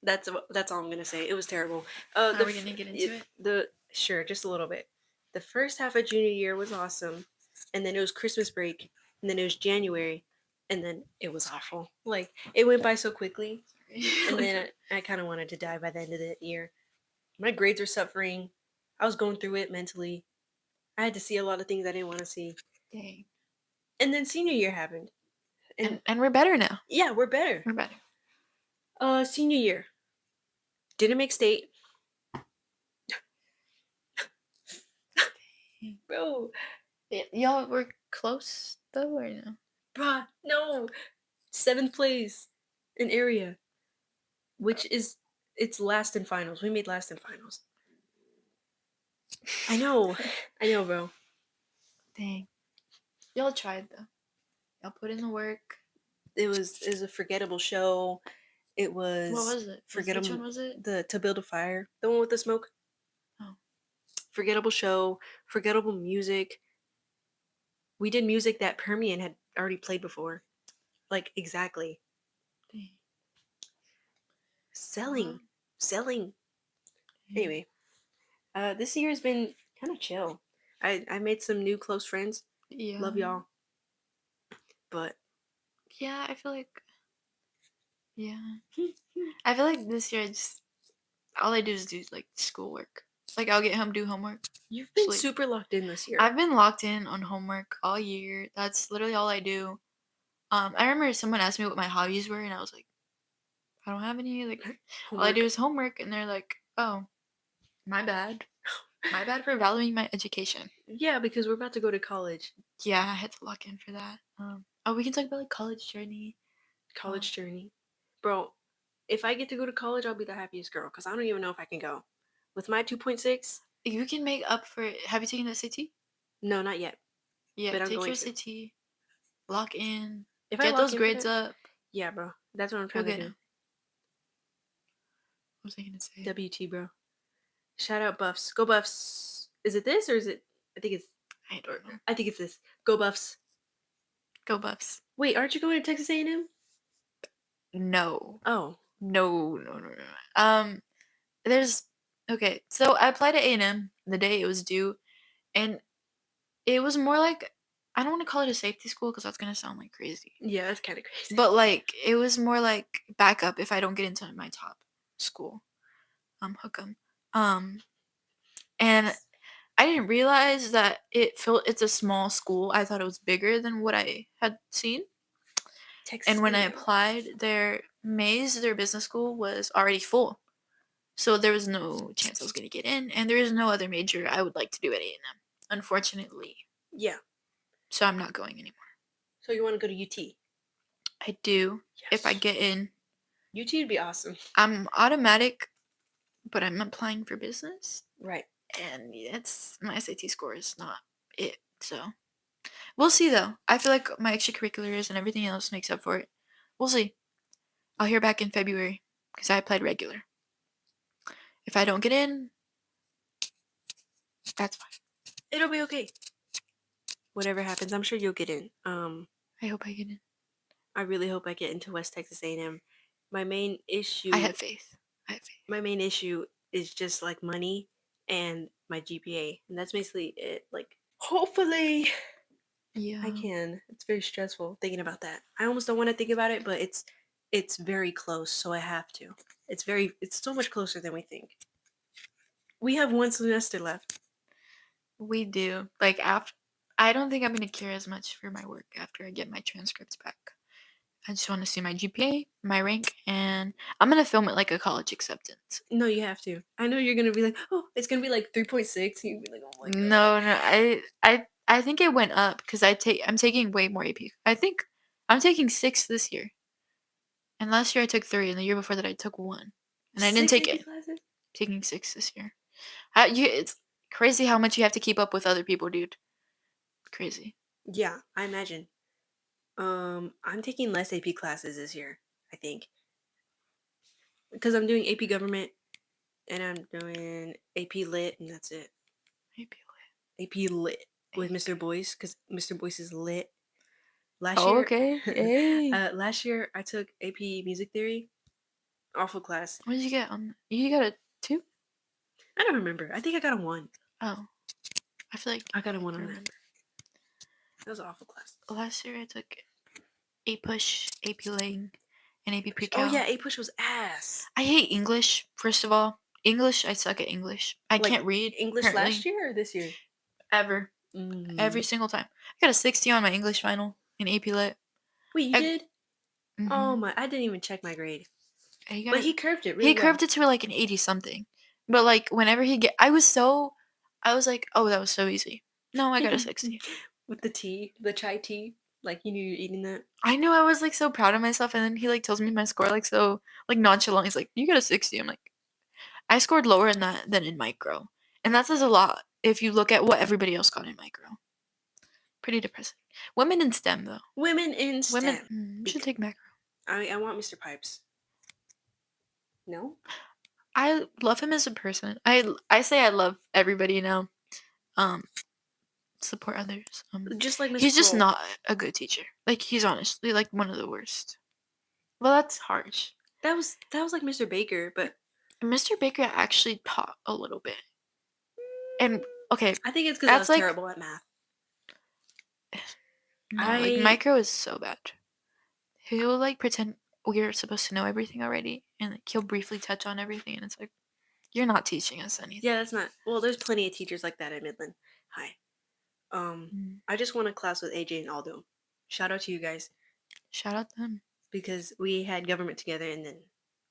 Speaker 1: That's all I'm gonna say. It was terrible.
Speaker 2: Are we gonna get into it?
Speaker 1: Sure, just a little bit. The first half of junior year was awesome, and then it was Christmas break, and then it was January, and then it was awful. Like it went by so quickly, and then I kind of wanted to die by the end of the year. My grades were suffering. I was going through it mentally. I had to see a lot of things I didn't want to see.
Speaker 2: Dang.
Speaker 1: And then senior year happened,
Speaker 2: And we're better now.
Speaker 1: yeah, we're better.
Speaker 2: We're better.
Speaker 1: Senior year didn't make state. Bro,
Speaker 2: Y'all were close though, or no?
Speaker 1: bruh, no. 7th place in area, which is it's last in finals. We made last in finals. I know, bro.
Speaker 2: Dang. Y'all tried though. Y'all put in the work.
Speaker 1: It was a forgettable show. It was
Speaker 2: What was it?
Speaker 1: forgettable.
Speaker 2: Which one was it?
Speaker 1: The To Build a Fire, the one with the smoke.
Speaker 2: Oh.
Speaker 1: Forgettable show, forgettable music. We did music that Permian had already played before, like exactly.
Speaker 2: Dang.
Speaker 1: Selling.
Speaker 2: Dang.
Speaker 1: Anyway, this year has been kind of chill. I made some new close friends.
Speaker 2: Yeah.
Speaker 1: Love y'all. But
Speaker 2: yeah, I feel like yeah. I feel like this year all I do is do like schoolwork. Like I'll get home, do homework.
Speaker 1: you've been
Speaker 2: Sleep.
Speaker 1: super locked in this year.
Speaker 2: I've been locked in on homework all year. That's literally all I do. I remember someone asked me what my hobbies were, and I was like, I don't have any. Like, all I
Speaker 1: Homework.
Speaker 2: do is homework, and they're like, oh, my bad. My bad for valuing my education.
Speaker 1: Yeah, because we're about to go to college.
Speaker 2: Yeah, I had to lock in for that. Oh, we can talk about like college journey.
Speaker 1: College journey. Bro, if I get to go to college, I'll be the happiest girl because I don't even know if I can go. With my 2.6?
Speaker 2: You can make up for it. Have you taken the CT?
Speaker 1: No, not yet.
Speaker 2: Yeah,
Speaker 1: But I'm
Speaker 2: take
Speaker 1: going
Speaker 2: your
Speaker 1: to.
Speaker 2: CT. Lock in.
Speaker 1: If I
Speaker 2: Get
Speaker 1: lock
Speaker 2: those
Speaker 1: in for
Speaker 2: grades
Speaker 1: that,
Speaker 2: up.
Speaker 1: yeah, bro. That's what I'm
Speaker 2: You'll
Speaker 1: trying to
Speaker 2: get
Speaker 1: do.
Speaker 2: it. was I gonna say?
Speaker 1: WT, bro. Shout out Buffs. Go Buffs. Is it this or is it? I think it's.
Speaker 2: I don't know.
Speaker 1: I think it's this. Go Buffs.
Speaker 2: Go Buffs.
Speaker 1: Wait, aren't you going to Texas A&M?
Speaker 2: No.
Speaker 1: Oh,
Speaker 2: No. There's okay. So I applied to A&M the day it was due, and it was more like I don't want to call it a safety school because that's gonna sound like crazy.
Speaker 1: yeah, that's kind of crazy.
Speaker 2: But like it was more like backup if I don't get into my top school. Hook 'em. And I didn't realize that it's a small school. I thought it was bigger than what I had seen.
Speaker 1: Texas
Speaker 2: And when I
Speaker 1: A&M.
Speaker 2: applied, their business school was already full. So there was no chance I was going to get in, and there is no other major I would like to do at A&M, unfortunately.
Speaker 1: Yeah.
Speaker 2: So I'm not going anymore.
Speaker 1: So you want to go to UT?
Speaker 2: I do if I
Speaker 1: Yes.
Speaker 2: get in.
Speaker 1: UT would be awesome.
Speaker 2: I'm automatic, but I'm applying for business,
Speaker 1: Right.
Speaker 2: and it's my SAT score is not it. So we'll see though. I feel like my extracurriculars and everything else makes up for it. We'll see. I'll hear back in February because I applied regular. If I don't get in, that's fine.
Speaker 1: It'll be okay. Whatever happens, I'm sure you'll get in.
Speaker 2: I hope I get in.
Speaker 1: I really hope I get into West Texas A&M. My main issue.
Speaker 2: I have faith.
Speaker 1: My main issue is just like money and my GPA, and that's basically it. Like, hopefully,
Speaker 2: Yeah.
Speaker 1: I can. It's very stressful thinking about that. I almost don't want to think about it, but it's very close, so I have to. It's so much closer than we think. We have one semester left.
Speaker 2: We do. Like after I don't think I'm gonna care as much for my work after I get my transcripts back. I just want to see my GPA, my rank, and I'm gonna film it like a college acceptance.
Speaker 1: No, you have to. I know you're gonna be like, oh, it's gonna be like 3.6. You'd be like, oh my god.
Speaker 2: No, I think it went up because I'm taking way more AP. I think I'm taking 6 this year, and last year I took 3, and the year before that I took 1, and I didn't
Speaker 1: 6
Speaker 2: take
Speaker 1: AP
Speaker 2: it.
Speaker 1: classes?
Speaker 2: Taking 6 this year. It's crazy how much you have to keep up with other people, dude. Crazy.
Speaker 1: Yeah, I imagine. I'm taking less AP classes this year, I think. Because I'm doing AP government and I'm doing AP lit and that's it.
Speaker 2: AP
Speaker 1: AP lit with
Speaker 2: AP.
Speaker 1: Mr. Boyce because Mr. Boyce is lit. Last
Speaker 2: Oh,
Speaker 1: year,
Speaker 2: okay. Hey.
Speaker 1: last year I took AP music theory. Awful class.
Speaker 2: What did you get on? You got a 2?
Speaker 1: I don't remember. I think I got a 1.
Speaker 2: Oh, I feel like
Speaker 1: I got a 1
Speaker 2: I
Speaker 1: on that.
Speaker 2: remember.
Speaker 1: That was an awful class.
Speaker 2: Last year I took A push, AP laying, and AP
Speaker 1: Oh
Speaker 2: pre-cal.
Speaker 1: yeah, A push was ass.
Speaker 2: I hate English. First of all, English. I suck at English. I
Speaker 1: Like,
Speaker 2: can't read.
Speaker 1: English
Speaker 2: Apparently,
Speaker 1: last year or this year?
Speaker 2: ever, every single time. I got a 60 on my English final in AP lit.
Speaker 1: Wait, you did? Oh
Speaker 2: Mm-hmm.
Speaker 1: my! I didn't even check my grade.
Speaker 2: He got
Speaker 1: But
Speaker 2: it.
Speaker 1: he curved it really
Speaker 2: He
Speaker 1: well.
Speaker 2: curved it to like an 80 something. But like whenever I was like, oh, that was so easy. No, I got a 60.
Speaker 1: With the tea, the chai tea. Like, you knew you were eating that.
Speaker 2: I knew I was like so proud of myself, and then he like tells me my score like so like nonchalant. He's like, "You got a 60." I'm like, I scored lower in that than in micro, and that says a lot if you look at what everybody else got in micro. Pretty depressing. Women in STEM though.
Speaker 1: Women in STEM.
Speaker 2: Women should take macro.
Speaker 1: I want Mr. Pipes. No?
Speaker 2: I love him as a person. I say I love everybody now. Support others.
Speaker 1: Just like Mr.
Speaker 2: He's just
Speaker 1: Kroll.
Speaker 2: not a good teacher. Like he's honestly like one of the worst. Well, that's harsh.
Speaker 1: That was like Mr. Baker, but
Speaker 2: Mr. Baker actually taught a little bit. And okay,
Speaker 1: I think it's because I was
Speaker 2: that's like
Speaker 1: terrible at math.
Speaker 2: no, like micro is so bad. He'll like pretend we're supposed to know everything already, and like he'll briefly touch on everything, and it's like you're not teaching us anything.
Speaker 1: Yeah, that's not. Well, there's plenty of teachers like that at Midland. Hi. I just want a class with AJ and Aldo. Shout out to you guys
Speaker 2: Shout out them.
Speaker 1: because we had government together, and then,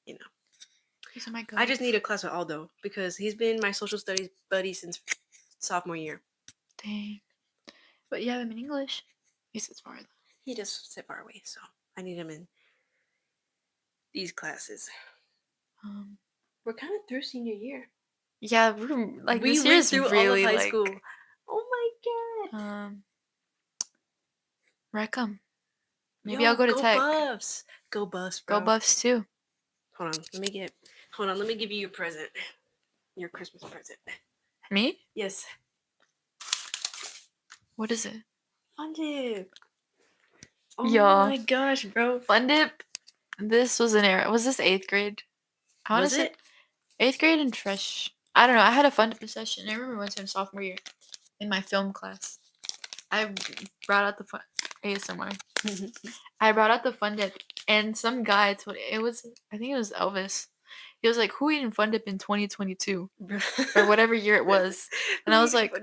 Speaker 1: you know,
Speaker 2: These are my
Speaker 1: I just need a class with Aldo because he's been my social studies buddy since sophomore year.
Speaker 2: Dang. But yeah, I'm in English. He sits far though.
Speaker 1: He does sit far away, so I need him in these classes. We're kind of through senior year.
Speaker 2: Yeah, we're like
Speaker 1: We
Speaker 2: this year
Speaker 1: went
Speaker 2: is
Speaker 1: through
Speaker 2: really
Speaker 1: all of high
Speaker 2: like
Speaker 1: school. Oh my god.
Speaker 2: Recum. Maybe
Speaker 1: Yo,
Speaker 2: I'll go to
Speaker 1: go
Speaker 2: tech.
Speaker 1: Buffs. Go Buffs, bro.
Speaker 2: Go Buffs too.
Speaker 1: Hold on, let me get. Hold on, let me give you your present. Your Christmas present.
Speaker 2: Me?
Speaker 1: Yes.
Speaker 2: What is it?
Speaker 1: Fun dip. Oh
Speaker 2: Yeah.
Speaker 1: my gosh, bro.
Speaker 2: Fun dip. This was an era. Was this 8th grade? I want
Speaker 1: Was
Speaker 2: to say
Speaker 1: it?
Speaker 2: 8th grade and fresh. I don't know. I had a fun dip session. I remember one time sophomore year in my film class. I brought out the fun ASMR. I brought out the fun dip, and some guy told it was. I think it was Elvis. He was like, "Who eating fun dip in 2022 or whatever year it was?" And I was like,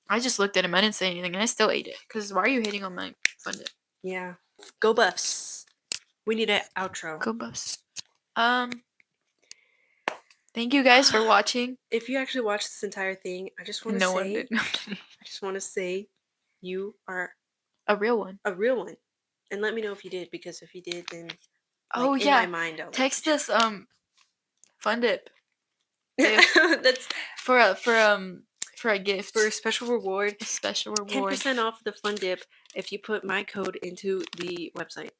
Speaker 2: I just looked at him. I didn't say anything, and I still ate it. Cause why are you hating on my fun dip?
Speaker 1: Yeah. Go Buffs. We need an outro.
Speaker 2: Go Buffs. Thank you guys for watching.
Speaker 1: If you actually watched this entire thing, I just want to
Speaker 2: No
Speaker 1: say,
Speaker 2: one did. No, I'm kidding.
Speaker 1: I just want to say, you are
Speaker 2: A real one.
Speaker 1: a real one, and let me know if you did, because if you did, then
Speaker 2: Oh
Speaker 1: in my
Speaker 2: yeah.
Speaker 1: mind, I'll
Speaker 2: Text us fun dip
Speaker 1: that's
Speaker 2: for a gift,
Speaker 1: for a special reward.
Speaker 2: a special
Speaker 1: 10%
Speaker 2: reward.
Speaker 1: off the Fun Dip if you put my code into the website.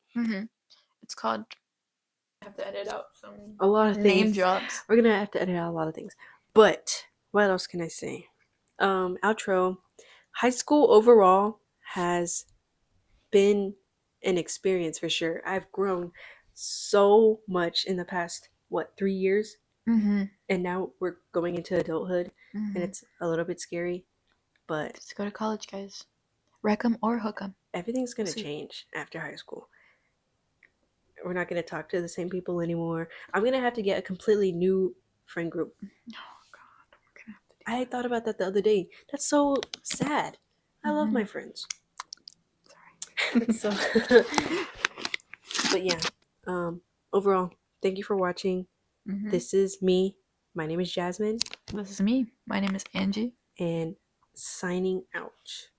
Speaker 2: It's called. I have to edit out some
Speaker 1: A lot of
Speaker 2: name
Speaker 1: things.
Speaker 2: drops.
Speaker 1: We're gonna have to edit out a lot of things. But what else can I say? Outro. High school overall has been an experience for sure. I've grown so much in the past 3 years, and now we're going into adulthood, and it's a little bit scary. But
Speaker 2: Just go to college, guys. Wreck 'em or hook 'em.
Speaker 1: everything's gonna
Speaker 2: Sweet.
Speaker 1: change after high school. We're not gonna talk to the same people anymore. I'm gonna have to get a completely new friend group.
Speaker 2: Oh God, we're gonna have to do
Speaker 1: I thought about that the other day. That's so sad. I love my
Speaker 2: Mhm.
Speaker 1: friends.
Speaker 2: Sorry.
Speaker 1: That's so. But yeah. Overall, thank you for watching. This is me. My name is Jasmine.
Speaker 2: This is me. My name is Angie.
Speaker 1: And signing out.